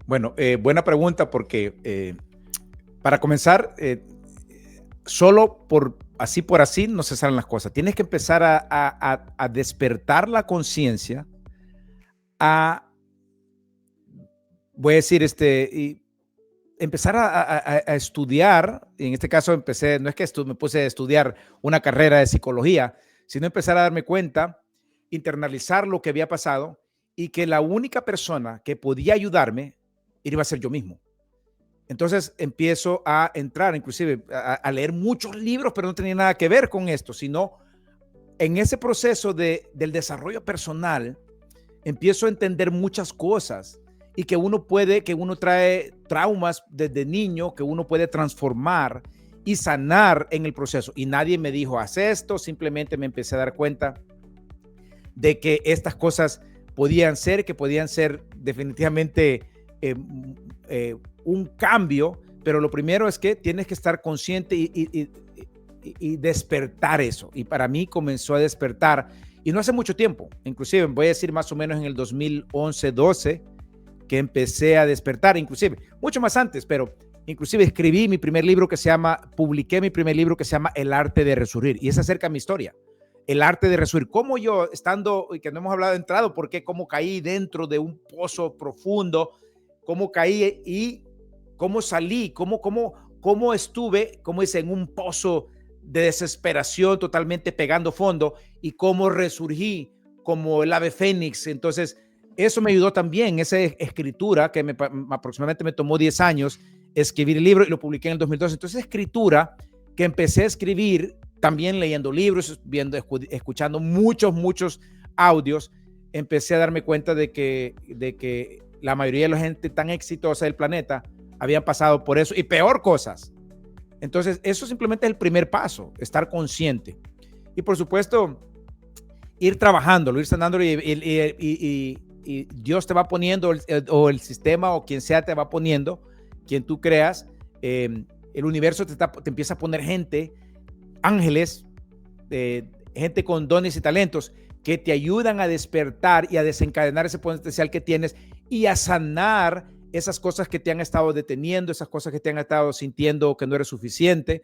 Bueno, buena pregunta, porque para comenzar, solo por así no se salen las cosas. Tienes que empezar a despertar la conciencia, voy a decir, y empezar a estudiar. En este caso no es que me puse a estudiar una carrera de psicología, sino empezar a darme cuenta, internalizar lo que había pasado, y que la única persona que podía ayudarme iba a ser yo mismo. Entonces empiezo a entrar, inclusive a leer muchos libros, pero no tenía nada que ver con esto, sino en ese proceso del desarrollo personal, empiezo a entender muchas cosas, y que uno trae traumas desde niño que uno puede transformar y sanar en el proceso. Y nadie me dijo, haz esto, simplemente me empecé a dar cuenta de que estas cosas podían ser definitivamente un cambio, pero lo primero es que tienes que estar consciente y despertar eso. Y para mí comenzó a despertar, y no hace mucho tiempo, inclusive voy a decir más o menos en el 2011-12, que empecé a despertar, inclusive mucho más antes, pero inclusive publiqué mi primer libro que se llama El Arte de Resurgir, y es acerca de mi historia. El arte de resurgir, cómo yo, estando, y que no hemos hablado de entrado, cómo caí dentro de un pozo profundo, cómo caí y cómo salí, cómo estuve, como dice, en un pozo de desesperación, totalmente pegando fondo, y cómo resurgí como el ave fénix. Entonces, eso me ayudó también, esa escritura que aproximadamente me tomó 10 años escribir el libro, y lo publiqué en el 2012. Entonces, escritura que empecé a escribir también leyendo libros, escuchando muchos audios, empecé a darme cuenta de que la mayoría de la gente tan exitosa del planeta habían pasado por eso y peor cosas. Entonces, eso simplemente es el primer paso, estar consciente. Y por supuesto, ir trabajándolo, ir sanándolo, y Dios te va poniendo, o el sistema o quien sea te va poniendo, quien tú creas, el universo te empieza a poner gente, ángeles, gente con dones y talentos que te ayudan a despertar y a desencadenar ese potencial que tienes, y a sanar esas cosas que te han estado deteniendo, esas cosas que te han estado sintiendo que no eres suficiente.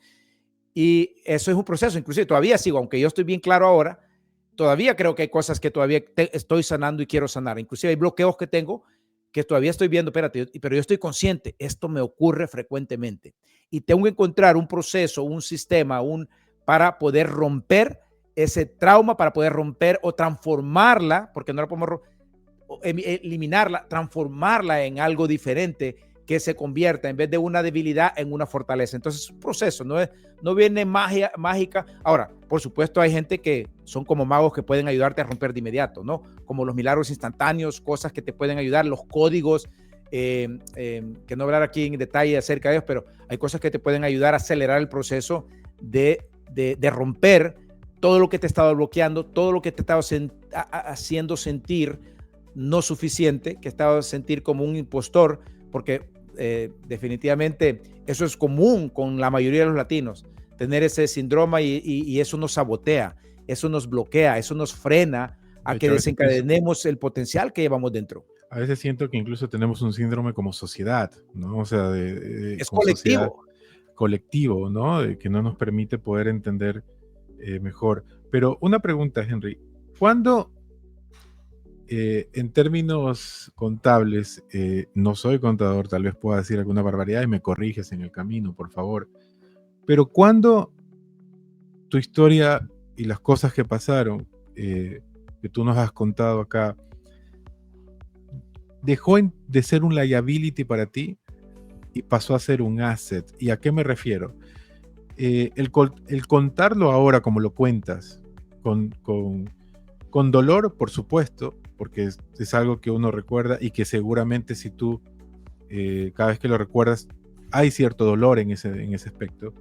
Y eso es un proceso. Inclusive todavía sigo, aunque yo estoy bien claro ahora, todavía creo que hay cosas que todavía estoy sanando y quiero sanar. Inclusive hay bloqueos que tengo que todavía estoy viendo, espérate, pero yo estoy consciente, esto me ocurre frecuentemente, y tengo que encontrar un proceso, un sistema, para poder romper ese trauma, para poder romper o transformarla, porque no la podemos eliminarla, transformarla en algo diferente que se convierta en vez de una debilidad en una fortaleza. Entonces es un proceso, no viene mágica. Ahora, por supuesto, hay gente que son como magos que pueden ayudarte a romper de inmediato, ¿no? Como los milagros instantáneos, cosas que te pueden ayudar, los códigos, que no hablar aquí en detalle acerca de ellos, pero hay cosas que te pueden ayudar a acelerar el proceso de romper todo lo que te estaba bloqueando, todo lo que te estaba haciendo sentir no suficiente, que estaba sentir como un impostor, porque definitivamente eso es común con la mayoría de los latinos, tener ese síndrome y eso nos sabotea, eso nos bloquea, eso nos frena a que desencadenemos el potencial que llevamos dentro. A veces siento que incluso tenemos un síndrome como sociedad, ¿no? O sea, Es como sociedad, colectivo. colectivo, ¿no? Que no nos permite poder entender mejor. Pero una pregunta, Henry, ¿cuándo, en términos contables, no soy contador, tal vez pueda decir alguna barbaridad y me corriges en el camino, por favor, pero cuándo tu historia y las cosas que pasaron, que tú nos has contado acá, dejó de ser un liability para ti y pasó a ser un asset? ¿Y a qué me refiero? El contarlo ahora como lo cuentas, con dolor, por supuesto, porque es algo que uno recuerda y que seguramente si tú cada vez que lo recuerdas hay cierto dolor en ese aspecto,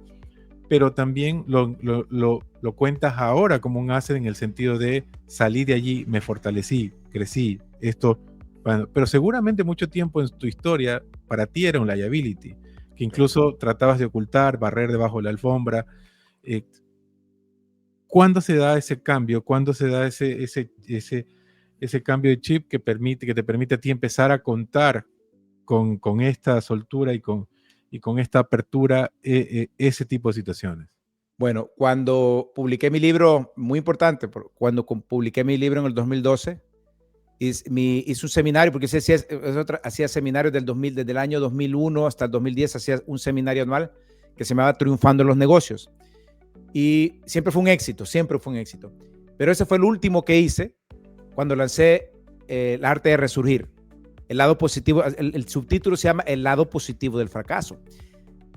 pero también lo cuentas ahora como un asset en el sentido de salí de allí, me fortalecí, crecí, esto. Bueno, pero seguramente mucho tiempo en tu historia para ti era un liability, que incluso tratabas de ocultar, barrer debajo de la alfombra. ¿Cuándo se da ese cambio? ¿Cuándo se da ese cambio de chip que te permite a ti empezar a contar con esta soltura y con esta apertura ese tipo de situaciones? Bueno, cuando publiqué mi libro, muy importante, cuando publiqué mi libro en el 2012, hice un seminario, porque hacía seminarios desde el año 2001 hasta el 2010, hacía un seminario anual que se llamaba Triunfando en los Negocios. Y siempre fue un éxito. Pero ese fue el último que hice cuando lancé el arte de resurgir. El lado positivo, el subtítulo se llama El lado positivo del fracaso.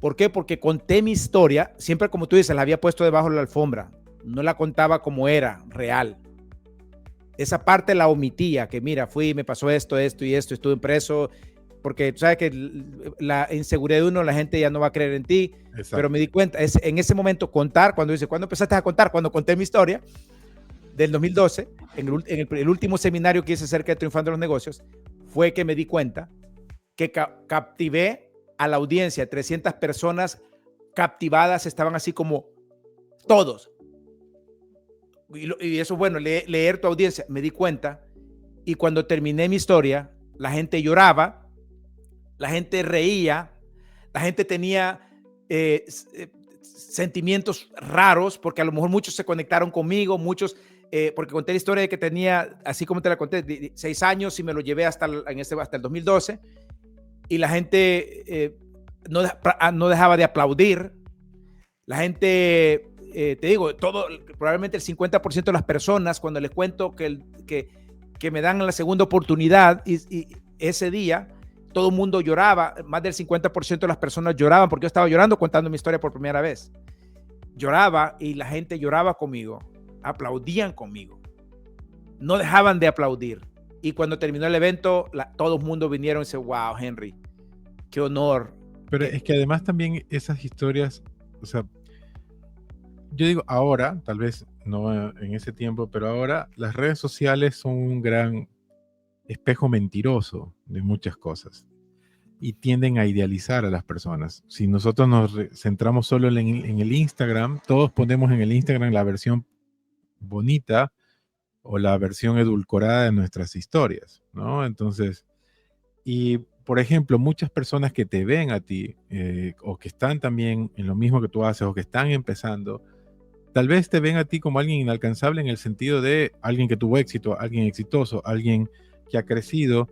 ¿Por qué? Porque conté mi historia, siempre como tú dices, la había puesto debajo de la alfombra. No la contaba como era, real. Esa parte la omitía, que mira, me pasó esto y esto, estuve preso, porque tú sabes que la inseguridad de uno, la gente ya no va a creer en ti. Exacto. Pero me di cuenta, en ese momento contar, ¿cuándo empezaste a contar? Cuando conté mi historia del 2012, en el último seminario que hice acerca de Triunfando en los Negocios, fue que me di cuenta que captivé a la audiencia, 300 personas captivadas, estaban así como todos. Y eso es bueno, leer tu audiencia. Me di cuenta, y cuando terminé mi historia, la gente lloraba, la gente reía, la gente tenía sentimientos raros, porque a lo mejor muchos se conectaron conmigo, muchos, porque conté la historia de que tenía, así como te la conté, 6 años y me lo llevé hasta el 2012, y la gente no dejaba de aplaudir. La gente, te digo, probablemente el 50% de las personas, cuando les cuento que me dan la segunda oportunidad, y ese día todo el mundo lloraba, más del 50% de las personas lloraban, porque yo estaba llorando contando mi historia por primera vez. Lloraba y la gente lloraba conmigo, aplaudían conmigo, no dejaban de aplaudir. Y cuando terminó el evento, todo el mundo vinieron y dice, wow, Henry, qué honor. Pero es que además también esas historias, o sea, yo digo ahora, tal vez no en ese tiempo, pero ahora las redes sociales son un gran espejo mentiroso de muchas cosas y tienden a idealizar a las personas. Si nosotros nos centramos solo en el Instagram, todos ponemos en el Instagram la versión bonita o la versión edulcorada de nuestras historias, ¿no? Entonces, y por ejemplo, muchas personas que te ven a ti o que están también en lo mismo que tú haces o que están empezando, tal vez te ven a ti como alguien inalcanzable en el sentido de alguien que tuvo éxito, alguien exitoso, alguien que ha crecido,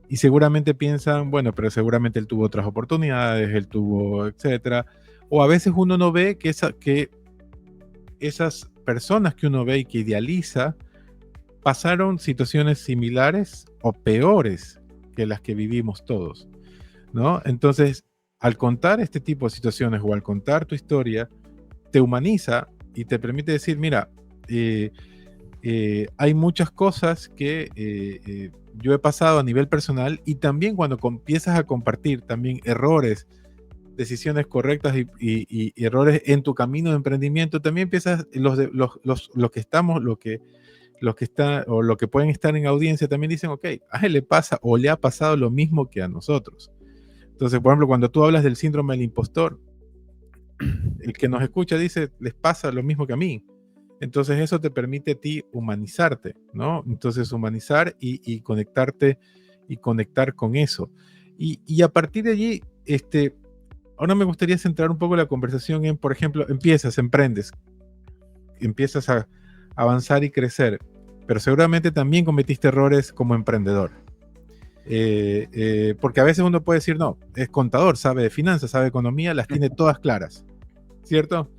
y seguramente piensan, bueno, pero seguramente él tuvo otras oportunidades, él tuvo, etcétera. O a veces uno no ve que esas personas que uno ve y que idealiza pasaron situaciones similares o peores que las que vivimos todos. ¿no? Entonces, al contar este tipo de situaciones o al contar tu historia, te humaniza y te permite decir, mira, hay muchas cosas que yo he pasado a nivel personal, y también cuando empiezas a compartir también errores, decisiones correctas y errores en tu camino de emprendimiento, también empiezas, los que estamos, los que están o lo que pueden estar en audiencia también dicen, ok, a él le pasa o le ha pasado lo mismo que a nosotros. Entonces, por ejemplo, cuando tú hablas del síndrome del impostor, el que nos escucha dice, les pasa lo mismo que a mí. Entonces eso te permite a ti humanizarte, ¿no? Entonces humanizar y conectarte y conectar con eso. Y a partir de allí, ahora me gustaría centrar un poco la conversación en, por ejemplo, emprendes, empiezas a avanzar y crecer, pero seguramente también cometiste errores como emprendedor. Porque a veces uno puede decir, no, es contador, sabe de finanzas, sabe de economía, las tiene todas claras, ¿cierto?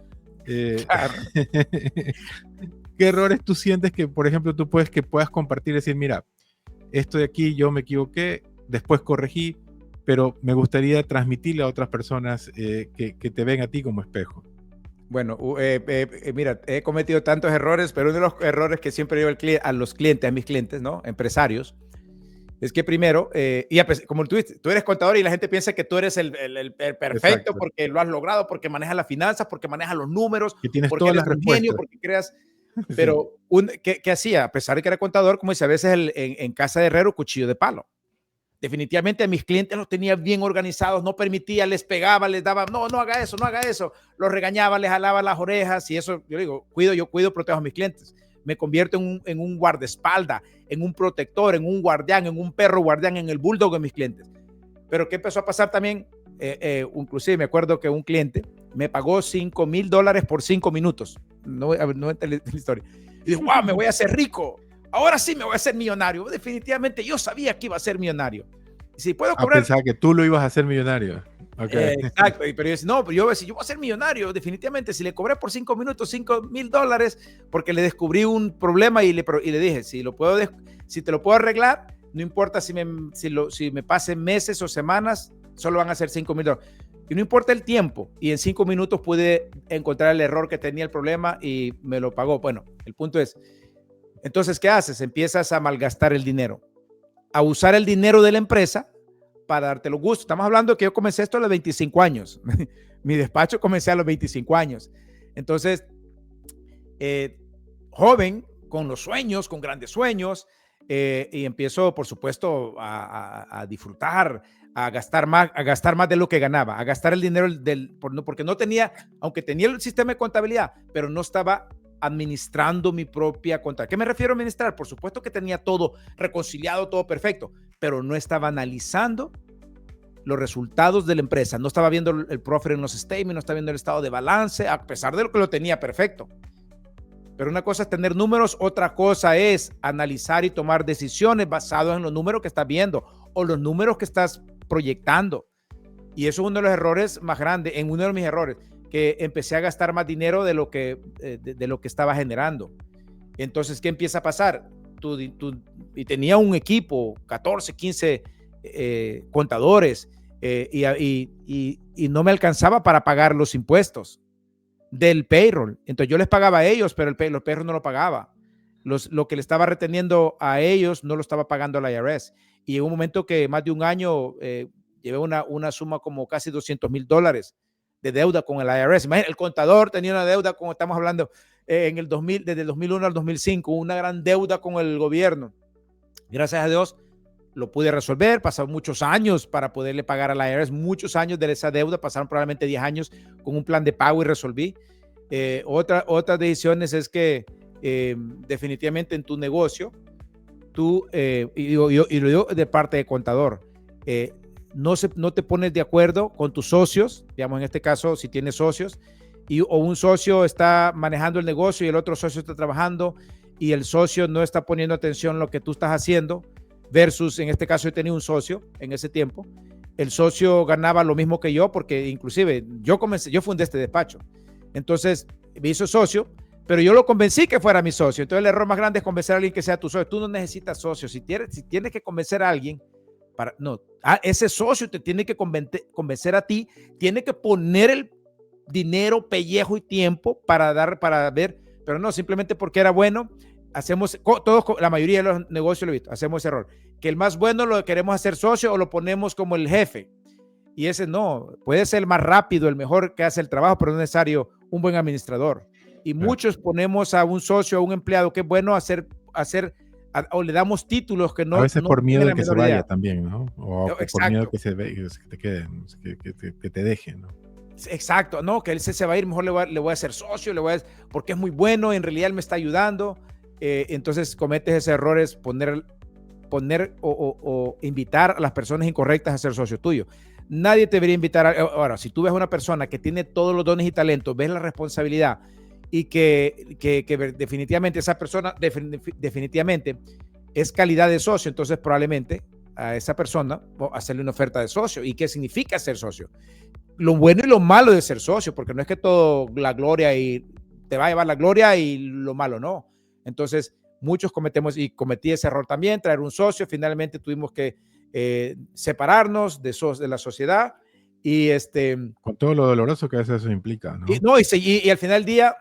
Claro. ¿Qué errores tú sientes que, por ejemplo, que puedas compartir y decir, mira, esto de aquí yo me equivoqué, después corregí, pero me gustaría transmitirle a otras personas que te ven a ti como espejo? Bueno, mira, he cometido tantos errores, pero uno de los errores que siempre digo a los clientes, a mis clientes, ¿no? Empresarios, es que primero, como tú eres contador y la gente piensa que tú eres el perfecto. Exacto. Porque lo has logrado, porque manejas las finanzas, porque manejas los números, que tienes porque todas eres las un genio, respuestas. porque creas. Pero, ¿qué hacía? A pesar de que era contador, como dice, a veces en casa de herrero, cuchillo de palo. Definitivamente a mis clientes los tenía bien organizados, no permitía, les pegaba, les daba, no haga eso, no haga eso. Los regañaba, les jalaba las orejas y eso, yo digo, yo cuido, protejo a mis clientes. Me convierto en un guardaespaldas, en un protector, en un guardián, en un perro guardián, en el bulldog de mis clientes. Pero ¿qué empezó a pasar también? Inclusive me acuerdo que un cliente me pagó $5,000 por 5 minutos. No es la historia. Y digo, wow, me voy a hacer rico. Ahora sí me voy a hacer millonario. Definitivamente yo sabía que iba a ser millonario. Si puedo cobrar... pensaba que tú lo ibas a hacer millonario. Okay. Exacto, pero yo decía, no, pero yo voy a ser millonario, definitivamente. Si le cobré por 5 minutos $5,000, porque le descubrí un problema y le dije, si te lo puedo arreglar, no importa si me pasen meses o semanas, solo van a ser $5,000. Y no importa el tiempo, y en 5 minutos pude encontrar el error que tenía el problema y me lo pagó. Bueno, el punto es, entonces, ¿qué haces? Empiezas a malgastar el dinero, a usar el dinero de la empresa para darte los gustos. Estamos hablando que yo comencé esto a los 25 años. Mi despacho comencé a los 25 años. Entonces, joven, con los sueños, con grandes sueños, y empiezo, por supuesto, a disfrutar, a gastar más de lo que ganaba, a gastar el dinero porque no tenía, aunque tenía el sistema de contabilidad, pero no estaba administrando mi propia contabilidad. ¿Qué me refiero a administrar? Por supuesto que tenía todo reconciliado, todo perfecto, pero no estaba analizando los resultados de la empresa, no estaba viendo el profit en los statements, no estaba viendo el estado de balance, a pesar de lo que lo tenía perfecto. Pero una cosa es tener números, otra cosa es analizar y tomar decisiones basadas en los números que estás viendo o los números que estás proyectando. Y eso es uno de los errores más grandes, uno de mis errores, que empecé a gastar más dinero de lo que estaba generando. Entonces, ¿qué empieza a pasar? Y tenía un equipo, 14, 15 contadores, y no me alcanzaba para pagar los impuestos del payroll. Entonces yo les pagaba a ellos, pero los payroll no lo pagaba. Lo que le estaba reteniendo a ellos no lo estaba pagando a la IRS. Y en un momento que más de un año llevé una suma como casi $200,000 de deuda con el IRS. Imagínate, el contador tenía una deuda, como estamos hablando, desde el 2001 al 2005, una gran deuda con el gobierno. Gracias a Dios lo pude resolver. Pasaron muchos años para poderle pagar a la IRS, muchos años de esa deuda, pasaron probablemente 10 años con un plan de pago y resolví. Otras decisiones es que definitivamente en tu negocio, y lo digo de parte de contador, no te pones de acuerdo con tus socios, digamos en este caso si tienes socios, o un socio está manejando el negocio y el otro socio está trabajando y el socio no está poniendo atención en lo que tú estás haciendo, versus en este caso yo tenía un socio en ese tiempo, el socio ganaba lo mismo que yo porque inclusive yo fundé este despacho, entonces me hizo socio, pero yo lo convencí que fuera mi socio. Entonces el error más grande es convencer a alguien que sea tu socio. Tú no necesitas socio. Si tienes que convencer a alguien no. Ese socio te tiene que convencer a ti, tiene que poner el dinero, pellejo y tiempo para ver, pero no, simplemente porque era bueno, la mayoría de los negocios lo he visto, hacemos ese error, que el más bueno lo queremos hacer socio o lo ponemos como el jefe, y ese no, puede ser el más rápido, el mejor que hace el trabajo, pero no es necesario un buen administrador, y muchos ponemos a un socio, a un empleado que es bueno o le damos títulos que no. A veces no por miedo de que se vaya idea. también, ¿no? O por miedo que te quede, que te deje, ¿no? Exacto, no, que él se va a ir, mejor le voy a hacer socio, porque es muy bueno, en realidad él me está ayudando. Entonces cometes ese error, es poner o invitar a las personas incorrectas a ser socio tuyo. Nadie te debería invitar. Ahora, si tú ves a una persona que tiene todos los dones y talentos, ves la responsabilidad y que definitivamente esa persona definitivamente es calidad de socio, entonces probablemente a esa persona hacerle una oferta de socio. ¿Y qué significa ser socio? Lo bueno y lo malo de ser socio, porque no es que todo la gloria y te va a llevar la gloria y lo malo no. Entonces, muchos cometí ese error también, traer un socio, finalmente tuvimos que separarnos de la sociedad y con todo lo doloroso que a veces eso implica, ¿no? Y al final del día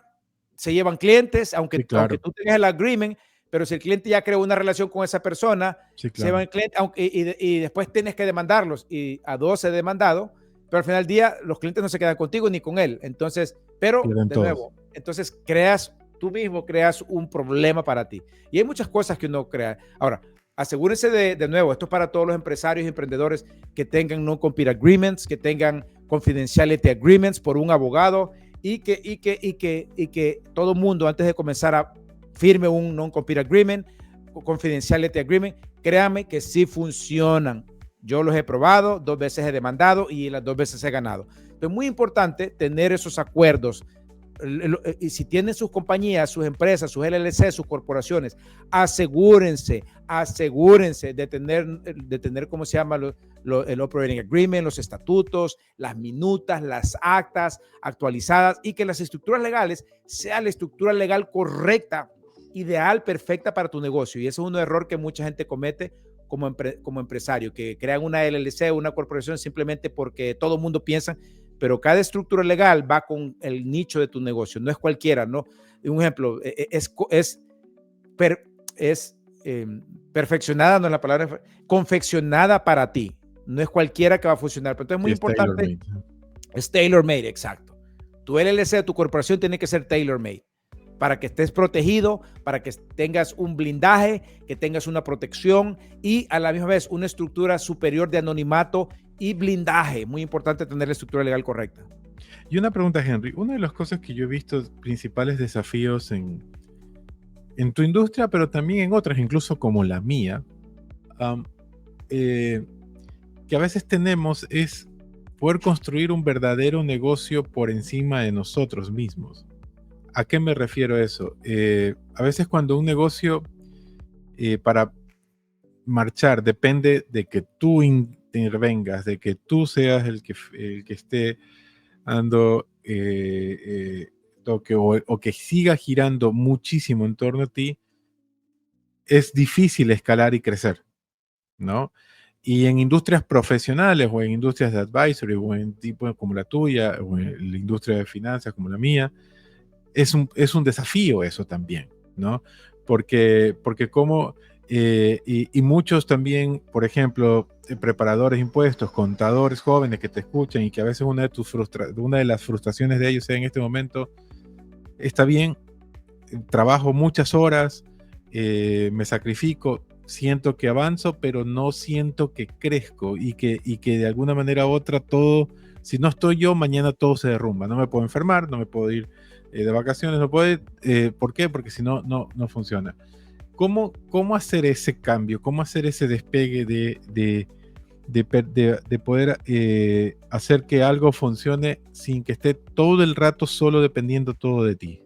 se llevan clientes, aunque, sí, claro. aunque tú tengas el agreement, pero si el cliente ya creó una relación con esa persona, sí, claro. se llevan el cliente, y después tienes que demandarlos, y a 2 he demandado, pero al final del día los clientes no se quedan contigo ni con él. Entonces, pero de nuevo, entonces tú mismo creas un problema para ti. Y hay muchas cosas que uno crea. Ahora, asegúrense de nuevo, esto es para todos los empresarios y emprendedores que tengan non-compete agreements, que tengan confidentiality agreements por un abogado y que todo mundo antes de comenzar firme un non-compete agreement, confidentiality agreement. Créanme que sí funcionan. Yo los he probado, 2 veces he demandado y las 2 veces he ganado. Entonces, es muy importante tener esos acuerdos. Y si tienen sus compañías, sus empresas, sus LLC, sus corporaciones, asegúrense de tener ¿cómo se llama? El operating agreement, los estatutos, las minutas, las actas actualizadas, y que las estructuras legales sea la estructura legal correcta, ideal, perfecta para tu negocio. Y ese es un error que mucha gente comete como empresario, que crean una LLC, una corporación simplemente porque todo el mundo piensa, pero cada estructura legal va con el nicho de tu negocio, no es cualquiera, ¿no? Un ejemplo, perfeccionada, no es la palabra, confeccionada para ti, no es cualquiera que va a funcionar, pero entonces es muy importante, es tailor-made, exacto. Tu LLC, tu corporación tiene que ser tailor-made, para que estés protegido, para que tengas un blindaje, que tengas una protección y a la misma vez una estructura superior de anonimato y blindaje. Muy importante tener la estructura legal correcta. Y una pregunta, Henry. Una de las cosas que yo he visto, principales desafíos en tu industria, pero también en otras, incluso como la mía, que a veces tenemos es poder construir un verdadero negocio por encima de nosotros mismos. ¿A qué me refiero a eso? A veces cuando un negocio para marchar depende de que tú intervengas, de que tú seas el que esté dando toque o que siga girando muchísimo en torno a ti, es difícil escalar y crecer, ¿no? Y en industrias profesionales o en industrias de advisory o en tipo como la tuya o en la industria de finanzas como la mía, es un desafío eso también, ¿no? Porque como, y muchos también, por ejemplo, preparadores de impuestos, contadores jóvenes que te escuchan y que a veces una de las frustraciones de ellos es en este momento, está bien, trabajo muchas horas, me sacrifico, siento que avanzo, pero no siento que crezco y que de alguna manera u otra todo, si no estoy yo, mañana todo se derrumba, no me puedo enfermar, no me puedo ir de vacaciones, no puede, ¿por qué? Porque si no, no funciona. ¿Cómo hacer ese cambio? ¿Cómo hacer ese despegue de poder hacer que algo funcione sin que esté todo el rato solo dependiendo todo de ti?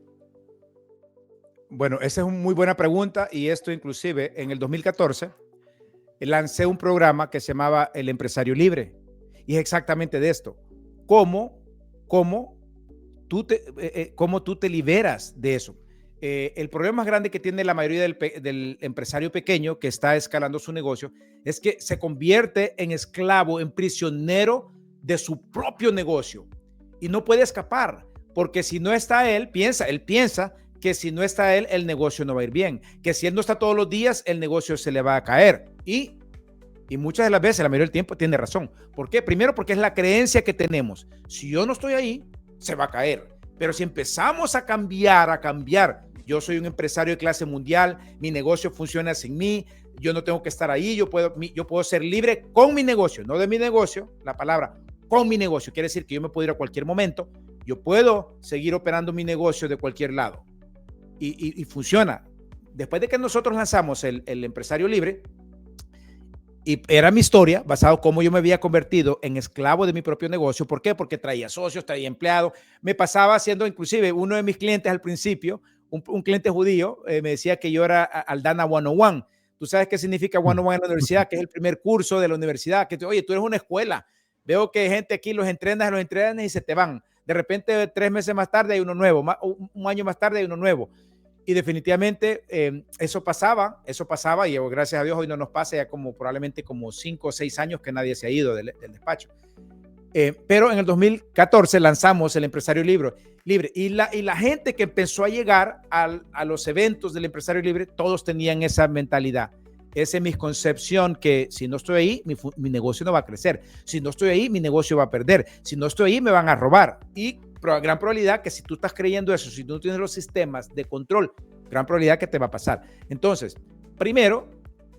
Bueno, esa es una muy buena pregunta, y esto inclusive en el 2014 lancé un programa que se llamaba El Empresario Libre, y es exactamente de esto. ¿Cómo tú te liberas de eso? el problema más grande que tiene la mayoría del empresario pequeño que está escalando su negocio es que se convierte en esclavo, en prisionero de su propio negocio y no puede escapar, porque si no está él piensa que si no está él, el negocio no va a ir bien, que si él no está todos los días, el negocio se le va a caer. Y muchas de las veces, la mayoría del tiempo, tiene razón. ¿Por qué? Primero, porque es la creencia que tenemos. Si yo no estoy ahí, se va a caer. Pero si empezamos a cambiar, yo soy un empresario de clase mundial, mi negocio funciona sin mí, yo no tengo que estar ahí, yo puedo ser libre con mi negocio, no de mi negocio, la palabra con mi negocio, quiere decir que yo me puedo ir a cualquier momento, yo puedo seguir operando mi negocio de cualquier lado y funciona. Después de que nosotros lanzamos el empresario libre, y era mi historia, basado en cómo yo me había convertido en esclavo de mi propio negocio. ¿Por qué? Porque traía socios, traía empleados. Me pasaba haciendo, inclusive, uno de mis clientes al principio, un cliente judío, me decía que yo era Aldana 101. ¿Tú sabes qué significa 101 en la universidad? Que es el primer curso de la universidad. Que oye, tú eres una escuela. Veo que gente aquí los entrenas y se te van. De repente, 3 meses más tarde hay uno nuevo. Un año más tarde hay uno nuevo. Y definitivamente eso pasaba y gracias a Dios hoy no nos pasa, ya probablemente 5 o 6 años que nadie se ha ido del despacho. Pero en el 2014 lanzamos el Empresario Libre y la gente que empezó a llegar a los eventos del Empresario Libre, todos tenían esa mentalidad, esa misconcepción que si no estoy ahí, mi negocio no va a crecer. Si no estoy ahí, mi negocio va a perder. Si no estoy ahí, me van a robar. Y gran probabilidad que si tú estás creyendo eso, si tú no tienes los sistemas de control, gran probabilidad que te va a pasar. Entonces, primero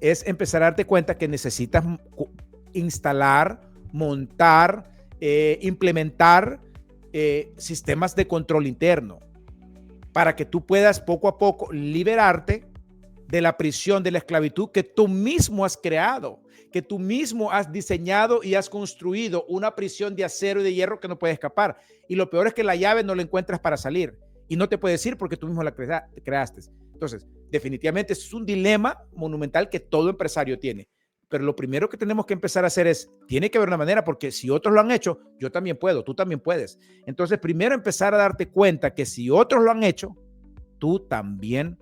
es empezar a darte cuenta que necesitas instalar, montar, implementar sistemas de control interno para que tú puedas poco a poco liberarte de la prisión, de la esclavitud que tú mismo has creado, que tú mismo has diseñado y has construido una prisión de acero y de hierro que no puede escapar. Y lo peor es que la llave no la encuentras para salir y no te puedes ir porque tú mismo la creaste. Entonces, definitivamente es un dilema monumental que todo empresario tiene. Pero lo primero que tenemos que empezar a hacer tiene que haber una manera, porque si otros lo han hecho, yo también puedo, tú también puedes. Entonces, primero empezar a darte cuenta que si otros lo han hecho, tú también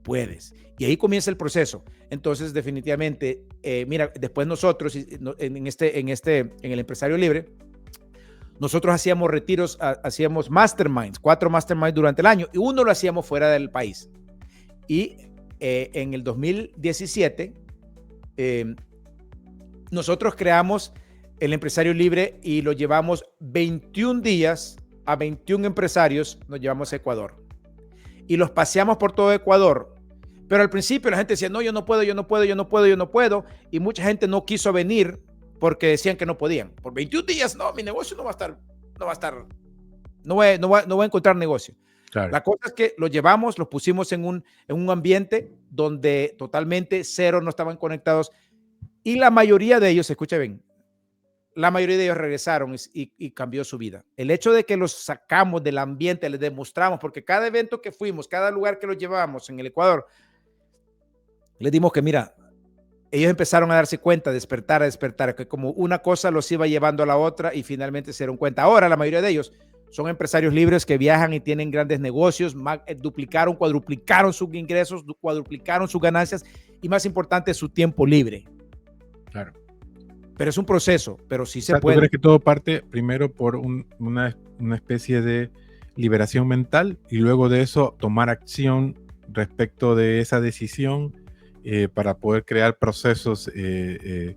puedes. Y ahí comienza el proceso. Entonces, definitivamente, mira, después nosotros, en el Empresario Libre, nosotros hacíamos retiros, hacíamos masterminds, 4 masterminds durante el año, y uno lo hacíamos fuera del país. Y en el 2017, nosotros creamos el Empresario Libre y lo llevamos 21 días a 21 empresarios, nos llevamos a Ecuador. Y los paseamos por todo Ecuador. Pero al principio la gente decía, no, yo no puedo. Y mucha gente no quiso venir porque decían que no podían. Por 21 días, no, mi negocio no voy a encontrar negocio. Claro. La cosa es que los llevamos, los pusimos en un ambiente donde totalmente cero no estaban conectados. Y la mayoría de ellos, escucha bien, la mayoría de ellos regresaron y cambió su vida. El hecho de que los sacamos del ambiente, les demostramos, porque cada evento que fuimos, cada lugar que los llevábamos en el Ecuador, les dimos que, mira, ellos empezaron a darse cuenta, despertar, que como una cosa los iba llevando a la otra y finalmente se dieron cuenta. Ahora la mayoría de ellos son empresarios libres que viajan y tienen grandes negocios, duplicaron, cuadruplicaron sus ingresos, cuadruplicaron sus ganancias y más importante, su tiempo libre. Claro. Pero es un proceso, pero sí se puede. ¿Tú crees que todo parte primero por una especie de liberación mental y luego de eso tomar acción respecto de esa decisión para poder crear procesos de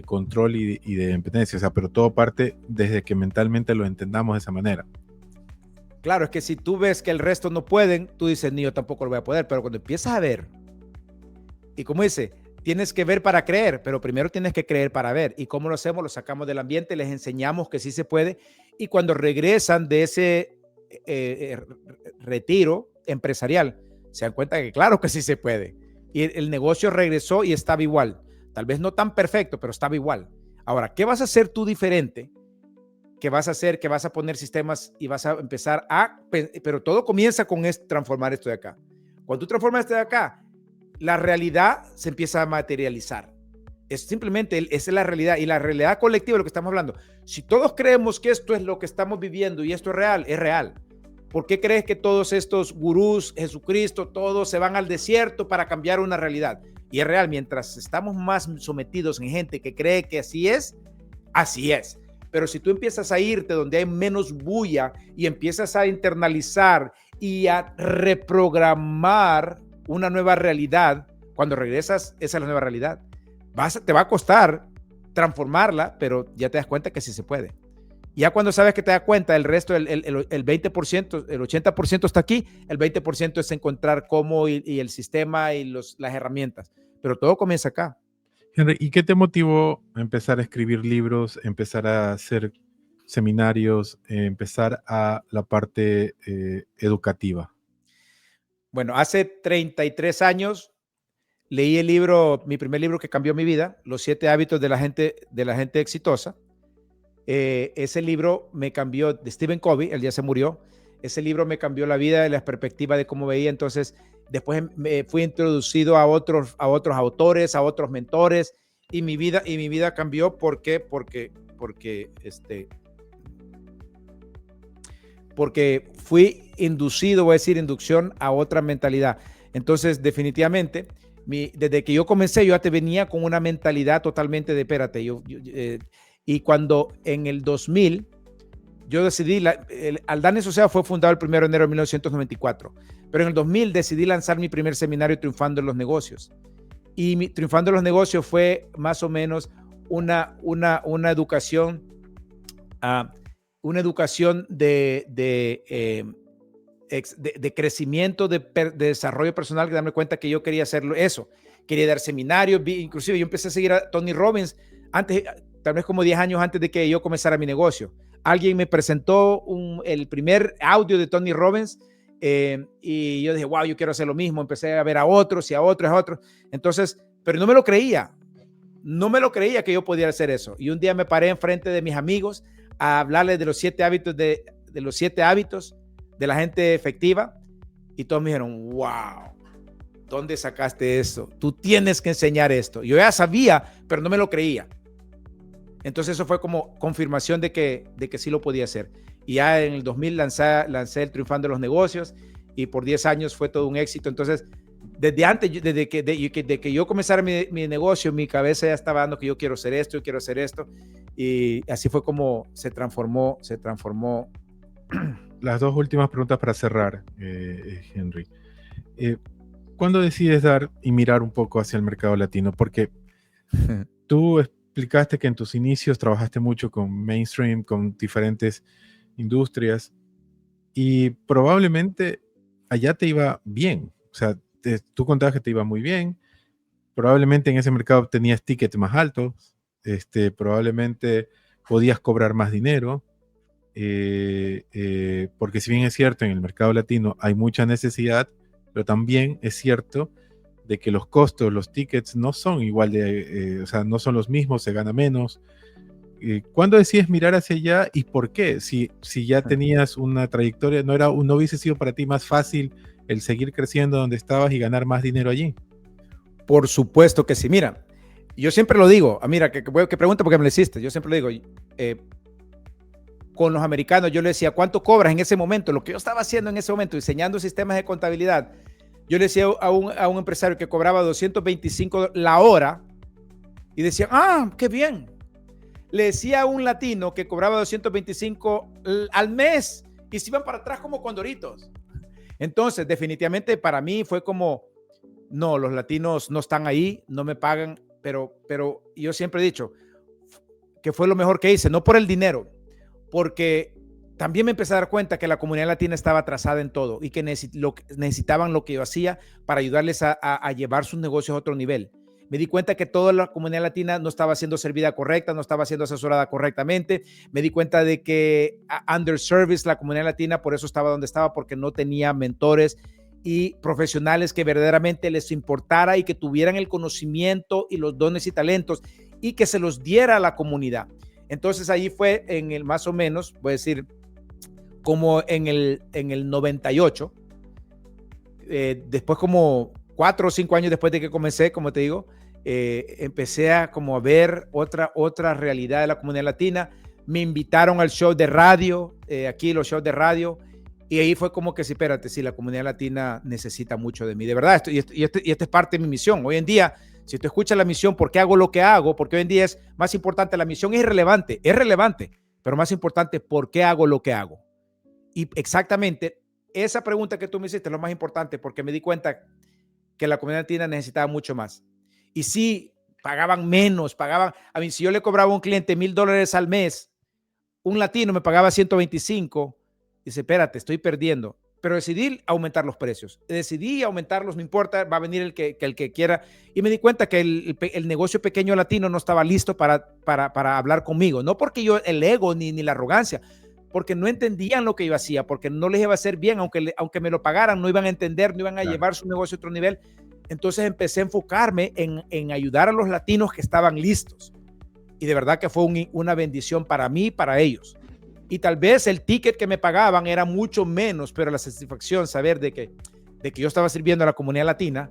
control y de dependencia? O sea, pero todo parte desde que mentalmente lo entendamos de esa manera. Claro, es que si tú ves que el resto no pueden, tú dices, ni yo tampoco lo voy a poder, pero cuando empiezas a ver, y como dice, tienes que ver para creer, pero primero tienes que creer para ver. ¿Y cómo lo hacemos? Lo sacamos del ambiente, les enseñamos que sí se puede. Y cuando regresan de ese retiro empresarial, se dan cuenta que claro que sí se puede. Y el negocio regresó y estaba igual. Tal vez no tan perfecto, pero estaba igual. Ahora, ¿qué vas a hacer tú diferente? ¿Qué vas a hacer? Que vas a poner sistemas y vas a empezar pero todo comienza con transformar esto de acá. Cuando tú transformas esto de acá, la realidad se empieza a materializar. Es simplemente, esa es la realidad. Y la realidad colectiva de lo que estamos hablando. Si todos creemos que esto es lo que estamos viviendo y esto es real, ¿Por qué crees que todos estos gurús, Jesucristo, todos se van al desierto para cambiar una realidad? Y es real, mientras estamos más sometidos en gente que cree que así es, así es. Pero si tú empiezas a irte donde hay menos bulla y empiezas a internalizar y a reprogramar una nueva realidad, cuando regresas, esa es la nueva realidad. Te va a costar transformarla, pero ya te das cuenta que sí se puede. Ya cuando sabes que te das cuenta, el resto, el 20%, el 80% está aquí, el 20% es encontrar cómo y el sistema y las herramientas. Pero todo comienza acá. Henry, ¿y qué te motivó a empezar a escribir libros, empezar a hacer seminarios, empezar a la parte educativa? Bueno, hace 33 años leí el libro, mi primer libro que cambió mi vida, Los 7 hábitos de la gente exitosa. Ese libro me cambió, de Stephen Covey, él ya se murió. Ese libro me cambió la vida, la perspectiva de cómo veía. Entonces, después me fui introducido a otros autores, a otros mentores, y mi vida cambió. ¿Por qué? Porque fui inducido, voy a decir inducción, a otra mentalidad. Entonces, definitivamente, desde que yo comencé, yo ya te venía con una mentalidad totalmente de espérate. Y cuando en el 2000, yo decidí, Aldana Asociados fue fundado el 1 de enero de 1994, pero en el 2000 decidí lanzar mi primer seminario Triunfando en los Negocios. Y Triunfando en los Negocios fue más o menos una educación, de crecimiento, de desarrollo personal, que darme cuenta que yo quería hacerlo eso. Quería dar seminarios, inclusive yo empecé a seguir a Tony Robbins antes, tal vez como 10 años antes de que yo comenzara mi negocio. Alguien me presentó el primer audio de Tony Robbins y yo dije, wow, yo quiero hacer lo mismo. Empecé a ver a otros y a otros, a otros. Entonces, pero no me lo creía. No me lo creía que yo podía hacer eso. Y un día me paré enfrente de mis amigos a hablarles de los 7 hábitos de los 7 hábitos de la gente efectiva y todos me dijeron, wow, ¿dónde sacaste esto? Tú tienes que enseñar esto. Yo ya sabía, pero no me lo creía. Entonces eso fue como confirmación de que sí lo podía hacer. Y ya en el 2000 lancé el Triunfando en los Negocios y por 10 años fue todo un éxito. Entonces, desde antes, desde que yo comenzara mi negocio, mi cabeza ya estaba dando que yo quiero hacer esto, yo quiero hacer esto. Y así fue como se transformó. Las dos últimas preguntas para cerrar, Henry. ¿Cuándo decides dar y mirar un poco hacia el mercado latino? Porque tú explicaste que en tus inicios trabajaste mucho con mainstream, con diferentes industrias y probablemente allá te iba bien. O sea, tú contabas que te iba muy bien. Probablemente en ese mercado tenías tickets más altos. Probablemente podías cobrar más dinero. Porque si bien es cierto, en el mercado latino hay mucha necesidad, pero también es cierto de que los costos, los tickets no son igual o sea, no son los mismos, se gana menos. ¿Cuándo decides mirar hacia allá y por qué? Si ya tenías una trayectoria, ¿no hubiese sido para ti más fácil el seguir creciendo donde estabas y ganar más dinero allí? Por supuesto que sí. Mira, yo siempre lo digo, mira, que pregunta porque me lo hiciste, yo siempre lo digo, con los americanos, yo le decía, ¿cuánto cobras en ese momento? Lo que yo estaba haciendo en ese momento, diseñando sistemas de contabilidad, yo le decía a un empresario que cobraba 225 la hora y decía, qué bien. Le decía a un latino que cobraba 225 al mes y se iban para atrás como condoritos. Entonces, definitivamente para mí fue como, no, los latinos no están ahí, no me pagan, pero yo siempre he dicho que fue lo mejor que hice, no por el dinero, porque también me empecé a dar cuenta que la comunidad latina estaba atrasada en todo y que necesitaban lo que yo hacía para ayudarles a llevar sus negocios a otro nivel. Me di cuenta que toda la comunidad latina no estaba siendo servida correcta, no estaba siendo asesorada correctamente. Me di cuenta de que underserviced la comunidad latina, por eso estaba donde estaba, porque no tenía mentores y profesionales que verdaderamente les importara y que tuvieran el conocimiento y los dones y talentos y que se los diera a la comunidad. Entonces ahí fue en el más o menos, voy a decir, como en el 98, después como 4 o 5 años después de que comencé, como te digo, empecé a como a ver otra realidad de la comunidad latina. Me invitaron al show de radio, aquí los shows de radio, Y ahí fue como que sí, espérate, sí, la comunidad latina necesita mucho de mí. De verdad, esta es parte de mi misión. Hoy en día, si tú escuchas la misión, ¿por qué hago lo que hago? Porque hoy en día es más importante, la misión es relevante, pero más importante, ¿por qué hago lo que hago? Y exactamente esa pregunta que tú me hiciste es lo más importante, porque me di cuenta que la comunidad latina necesitaba mucho más. Y sí, pagaban menos, a mí, si yo le cobraba a un cliente $1,000 al mes, un latino me pagaba 125, dice, espérate, estoy perdiendo. Pero decidí aumentar los precios, decidí aumentarlos, no importa, va a venir el que quiera. Y me di cuenta que el negocio pequeño latino no estaba listo para hablar conmigo, no porque yo el ego ni la arrogancia, porque no entendían lo que yo hacía, porque no les iba a hacer bien, aunque me lo pagaran, no iban a entender, no iban a llevar su negocio a otro nivel. Entonces empecé a enfocarme en ayudar a los latinos que estaban listos. Y de verdad que fue una bendición para mí y para ellos. Y tal vez el ticket que me pagaban era mucho menos, pero la satisfacción, saber de que yo estaba sirviendo a la comunidad latina,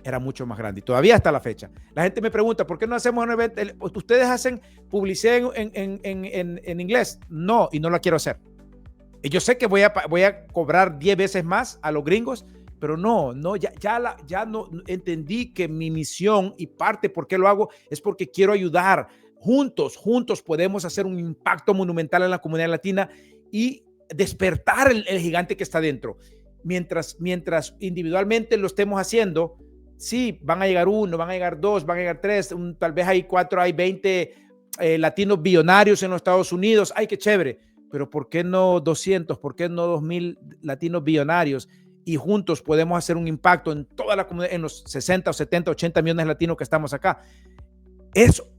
era mucho más grande. Y todavía hasta la fecha. La gente me pregunta, ¿por qué no hacemos un evento? ¿Ustedes hacen publicidad en inglés? No, y no la quiero hacer. Y yo sé que voy a cobrar 10 veces más a los gringos, pero no, ya no entendí que mi misión y parte por qué lo hago es porque quiero ayudar. Juntos podemos hacer un impacto monumental en la comunidad latina y despertar el gigante que está dentro. Mientras individualmente lo estemos haciendo, sí, van a llegar 1, van a llegar 2, van a llegar 3, tal vez hay 4, hay 20 latinos billonarios en los Estados Unidos. ¡Ay, qué chévere! Pero ¿por qué no 200? ¿Por qué no 2,000 latinos billonarios? Y juntos podemos hacer un impacto en toda la comunidad, en los 60, 70, 80 millones de latinos que estamos acá.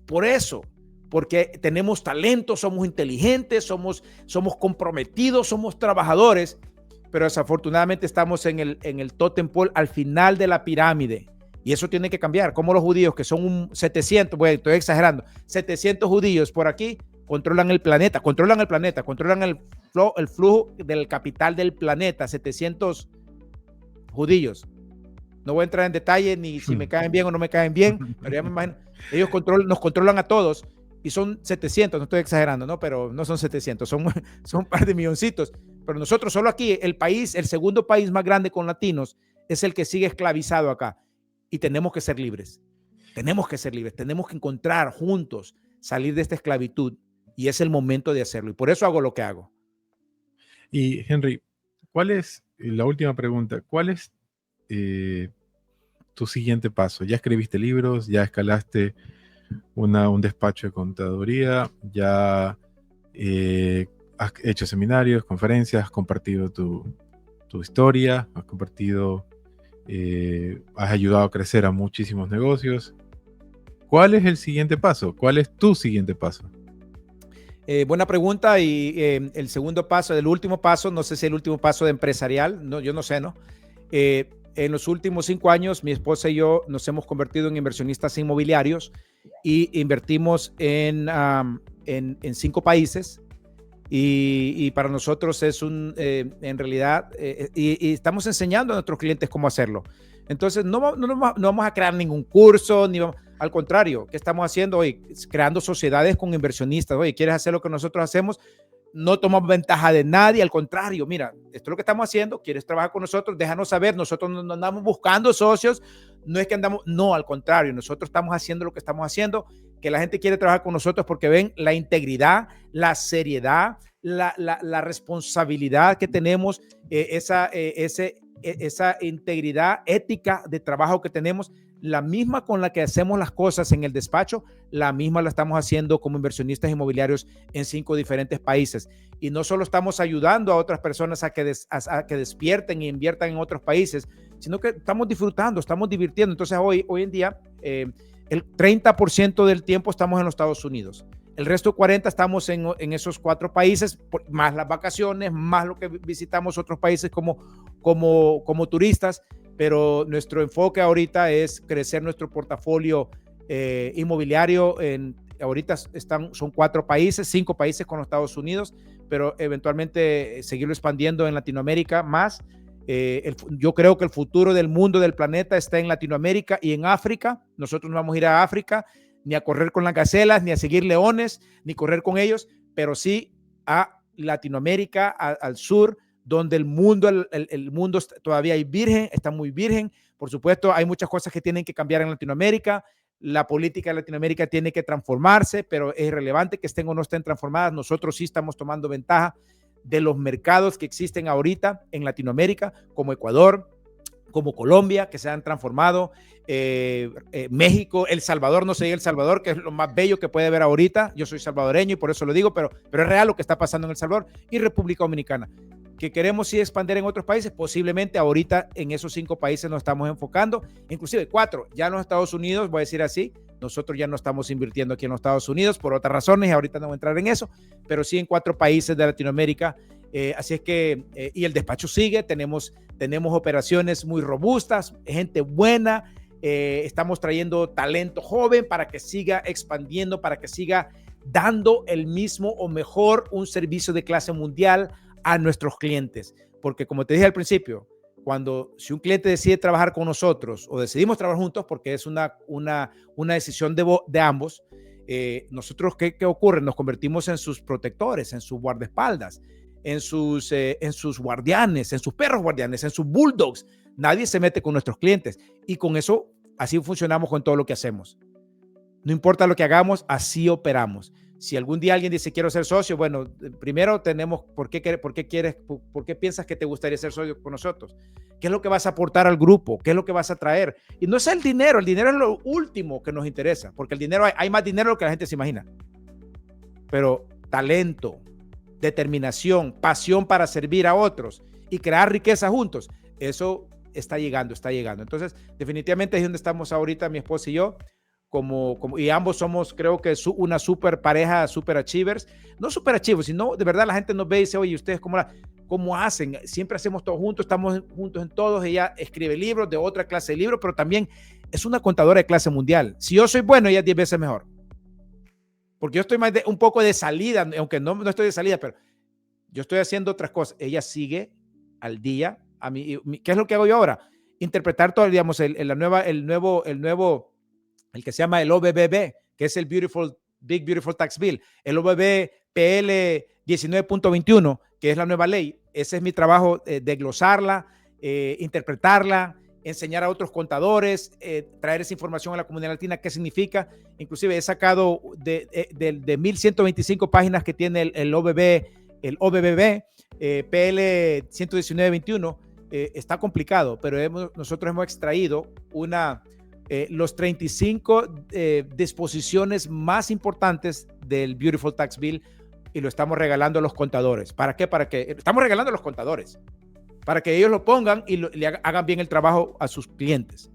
Por eso, porque tenemos talento, somos inteligentes, somos comprometidos, somos trabajadores, pero desafortunadamente estamos en el totem pole al final de la pirámide. Y eso tiene que cambiar. Como los judíos, que son 700, bueno, estoy exagerando, 700 judíos por aquí, controlan el planeta, controlan el flujo del capital del planeta, 700 judíos. No voy a entrar en detalle ni si me caen bien o no me caen bien, pero ya me imagino, ellos nos controlan a todos y son 700, no estoy exagerando, ¿no? Pero no son 700, son un par de milloncitos. Pero nosotros solo aquí, el segundo país más grande con latinos, es el que sigue esclavizado acá. Y tenemos que ser libres. Tenemos que encontrar juntos, salir de esta esclavitud. Y es el momento de hacerlo. Y por eso hago lo que hago. Y Henry, ¿cuál es, la última pregunta, cuál es tu siguiente paso? ¿Ya escribiste libros? ¿Ya escalaste un despacho de contaduría? ¿Ya has hecho seminarios, conferencias, has compartido tu historia, has compartido, has ayudado a crecer a muchísimos negocios? ¿Cuál es el siguiente paso? ¿Cuál es tu siguiente paso? Buena pregunta. Y el segundo paso, el último paso, no sé si el último paso de empresarial, no, yo no sé, ¿no? En los últimos 5 años, mi esposa y yo nos hemos convertido en inversionistas inmobiliarios y invertimos en 5 países. Y para nosotros es en realidad, y estamos enseñando a nuestros clientes cómo hacerlo. Entonces, no vamos a crear ningún curso, al contrario, ¿qué estamos haciendo hoy? Creando sociedades con inversionistas. Oye, ¿quieres hacer lo que nosotros hacemos? No tomamos ventaja de nadie, al contrario, mira, esto es lo que estamos haciendo, ¿quieres trabajar con nosotros? Déjanos saber, nosotros no andamos buscando socios, no es que no, al contrario, nosotros estamos haciendo lo que estamos haciendo, que la gente quiere trabajar con nosotros porque ven la integridad, la seriedad, la responsabilidad que tenemos, esa integridad ética de trabajo que tenemos, la misma con la que hacemos las cosas en el despacho, la misma la estamos haciendo como inversionistas inmobiliarios en 5 diferentes países. Y no solo estamos ayudando a otras personas a que despierten e inviertan en otros países, sino que estamos disfrutando, estamos divirtiendo. Entonces hoy en día, el 30% del tiempo estamos en los Estados Unidos. El resto 40% estamos en esos 4 países, más las vacaciones, más lo que visitamos otros países como turistas. Pero nuestro enfoque ahorita es crecer nuestro portafolio inmobiliario. Ahorita son 4 países, 5 países con los Estados Unidos, pero eventualmente seguirlo expandiendo en Latinoamérica más. Yo creo que el futuro del mundo, del planeta, está en Latinoamérica y en África. Nosotros no vamos a ir a África ni a correr con las gacelas, ni a seguir leones, ni correr con ellos, pero sí a Latinoamérica, al sur, donde el mundo todavía hay virgen, está muy virgen. Por supuesto, hay muchas cosas que tienen que cambiar en Latinoamérica. La política de Latinoamérica tiene que transformarse, pero es irrelevante que estén o no estén transformadas. Nosotros sí estamos tomando ventaja de los mercados que existen ahorita en Latinoamérica, como Ecuador, como Colombia, que se han transformado, México, El Salvador, no sé, El Salvador, que es lo más bello que puede ver ahorita. Yo soy salvadoreño y por eso lo digo, pero es real lo que está pasando en El Salvador, y República Dominicana. Que queremos sí expandir en otros países, posiblemente ahorita en esos 5 países nos estamos enfocando, inclusive 4, ya en los Estados Unidos, voy a decir así, nosotros ya no estamos invirtiendo aquí en los Estados Unidos por otras razones, y ahorita no voy a entrar en eso, pero sí en 4 países de Latinoamérica. Así es que, y el despacho sigue, tenemos operaciones muy robustas, gente buena, estamos trayendo talento joven para que siga expandiendo, para que siga dando el mismo o mejor un servicio de clase mundial a nuestros clientes. Porque como te dije al principio, si un cliente decide trabajar con nosotros o decidimos trabajar juntos, porque es una decisión de ambos, nosotros, ¿qué ocurre? Nos convertimos en sus protectores, en sus guardaespaldas, en sus guardianes, en sus perros guardianes, en sus bulldogs. Nadie se mete con nuestros clientes, y con eso así funcionamos con todo lo que hacemos. No importa lo que hagamos, así operamos. Si algún día alguien dice quiero ser socio, bueno, primero tenemos por qué piensas que te gustaría ser socio con nosotros. ¿Qué es lo que vas a aportar al grupo? ¿Qué es lo que vas a traer? Y no es el dinero es lo último que nos interesa, porque el dinero, hay más dinero de lo que la gente se imagina. Pero talento, determinación, pasión para servir a otros y crear riqueza juntos, eso está llegando. Entonces, definitivamente es donde estamos ahorita mi esposa y yo, y ambos somos, creo que una super pareja, super achievers, no super achievers, sino de verdad la gente nos ve y dice, oye, ¿ustedes cómo hacen? Siempre hacemos todo juntos, estamos juntos en todos. Ella escribe libros de otra clase de libros, pero también es una contadora de clase mundial. Si yo soy bueno, ella es 10 veces mejor. Porque yo estoy un poco de salida, aunque no estoy de salida, pero yo estoy haciendo otras cosas. Ella sigue al día. ¿Qué es lo que hago yo ahora? Interpretar todo, digamos, el que se llama el OBBB, que es el Big Beautiful Tax Bill, el OBB PL 19.21, que es la nueva ley. Ese es mi trabajo, de glosarla, interpretarla, enseñar a otros contadores, traer esa información a la comunidad latina, qué significa. Inclusive he sacado de 1125 páginas que tiene el OBBB, PL 119.21, está complicado, pero nosotros hemos extraído los 35 disposiciones más importantes del Beautiful Tax Bill, y lo estamos regalando a los contadores. ¿Para qué? Estamos regalando a los contadores, para que ellos lo pongan y le hagan bien el trabajo a sus clientes.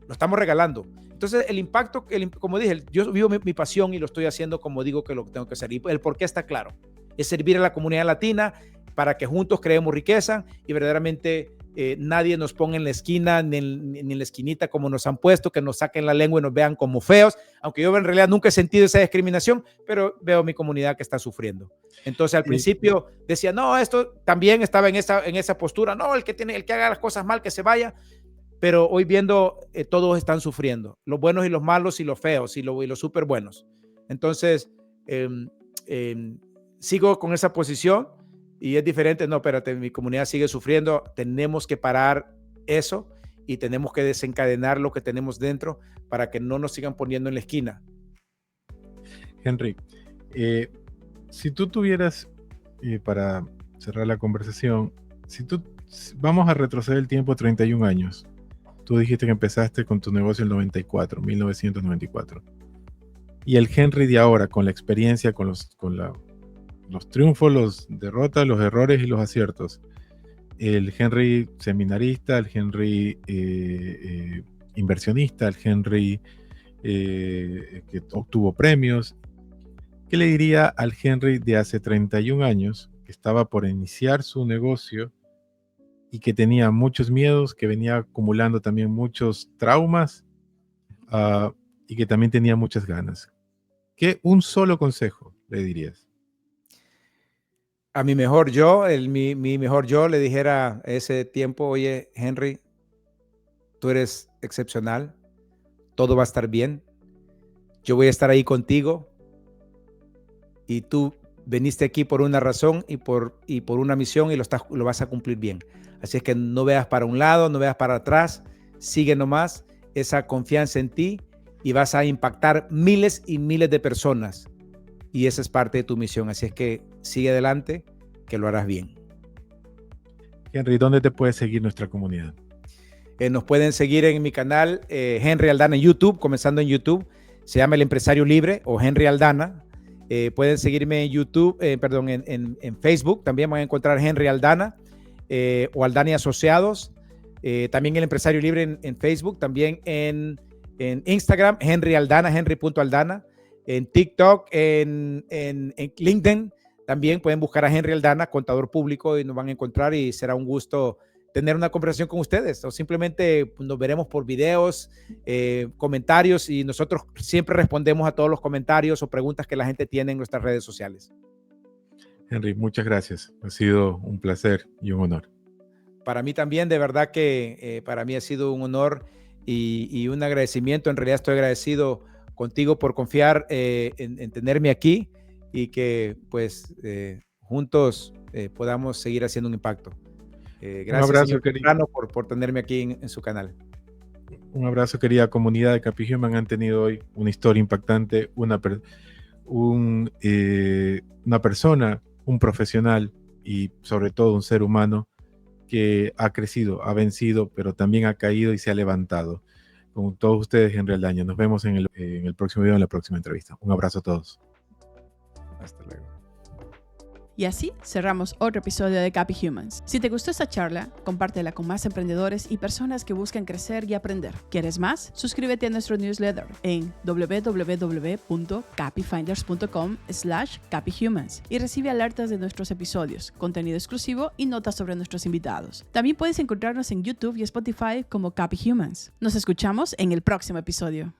Lo estamos regalando. Entonces, el impacto, como dije, yo vivo mi pasión y lo estoy haciendo como digo que lo tengo que hacer. Y el por qué está claro. Es servir a la comunidad latina para que juntos creemos riqueza y verdaderamente nadie nos ponga en la esquina, ni en la esquinita como nos han puesto, que nos saquen la lengua y nos vean como feos. Aunque yo en realidad nunca he sentido esa discriminación, pero veo mi comunidad que está sufriendo. Entonces al principio decía, no, esto también estaba en esa postura, no, el que haga las cosas mal, que se vaya. Pero hoy viendo, todos están sufriendo, los buenos y los malos y los feos y los súper buenos. Entonces, sigo con esa posición y es diferente. No, espérate, mi comunidad sigue sufriendo, tenemos que parar eso y tenemos que desencadenar lo que tenemos dentro para que no nos sigan poniendo en la esquina. Henry, si tú tuvieras, para cerrar la conversación, vamos a retroceder el tiempo 31 años. Tú dijiste que empezaste con tu negocio en 1994. Y el Henry de ahora, con la experiencia, con los triunfos, los derrotas, los errores y los aciertos. El Henry seminarista, el Henry inversionista, el Henry que obtuvo premios. ¿Qué le diría al Henry de hace 31 años, que estaba por iniciar su negocio y que tenía muchos miedos, que venía acumulando también muchos traumas y que también tenía muchas ganas? ¿Qué un solo consejo le dirías? A mi mejor yo, mi mejor yo le dijera ese tiempo, oye, Henry, tú eres excepcional, todo va a estar bien, yo voy a estar ahí contigo y tú veniste aquí por una razón y por una misión y lo vas a cumplir bien. Así es que no veas para un lado, no veas para atrás, sigue nomás esa confianza en ti y vas a impactar miles y miles de personas. Y esa es parte de tu misión. Así es que sigue adelante, que lo harás bien. Henry, ¿dónde te puede seguir nuestra comunidad? Nos pueden seguir en mi canal Henry Aldana en YouTube, comenzando en YouTube. Se llama El Empresario Libre o Henry Aldana. Pueden seguirme en YouTube, en Facebook. También van a encontrar Henry Aldana o Aldana y Asociados. También El Empresario Libre en Facebook. También en Instagram, Henry Aldana, henry.aldana. En TikTok, en LinkedIn. También pueden buscar a Henry Aldana, contador público, y nos van a encontrar y será un gusto tener una conversación con ustedes, o simplemente nos veremos por videos, comentarios, y nosotros siempre respondemos a todos los comentarios o preguntas que la gente tiene en nuestras redes sociales. Henry, muchas gracias. Ha sido un placer y un honor. Para mí también, de verdad que para mí ha sido un honor y un agradecimiento. En realidad estoy agradecido contigo por confiar en tenerme aquí y que pues juntos podamos seguir haciendo un impacto. Gracias, un abrazo, señor Temprano, por tenerme aquí en su canal. Un abrazo, querida comunidad de CapiHuman. Han tenido hoy una historia impactante, una persona, un profesional y sobre todo un ser humano que ha crecido, ha vencido, pero también ha caído y se ha levantado. Con todos ustedes, Henry Aldana. Nos vemos en el próximo video, en la próxima entrevista. Un abrazo a todos. Hasta luego. Y así cerramos otro episodio de CapiHumans. Si te gustó esta charla, compártela con más emprendedores y personas que buscan crecer y aprender. ¿Quieres más? Suscríbete a nuestro newsletter en www.capifinders.com/CapiHumans y recibe alertas de nuestros episodios, contenido exclusivo y notas sobre nuestros invitados. También puedes encontrarnos en YouTube y Spotify como CapiHumans. Nos escuchamos en el próximo episodio.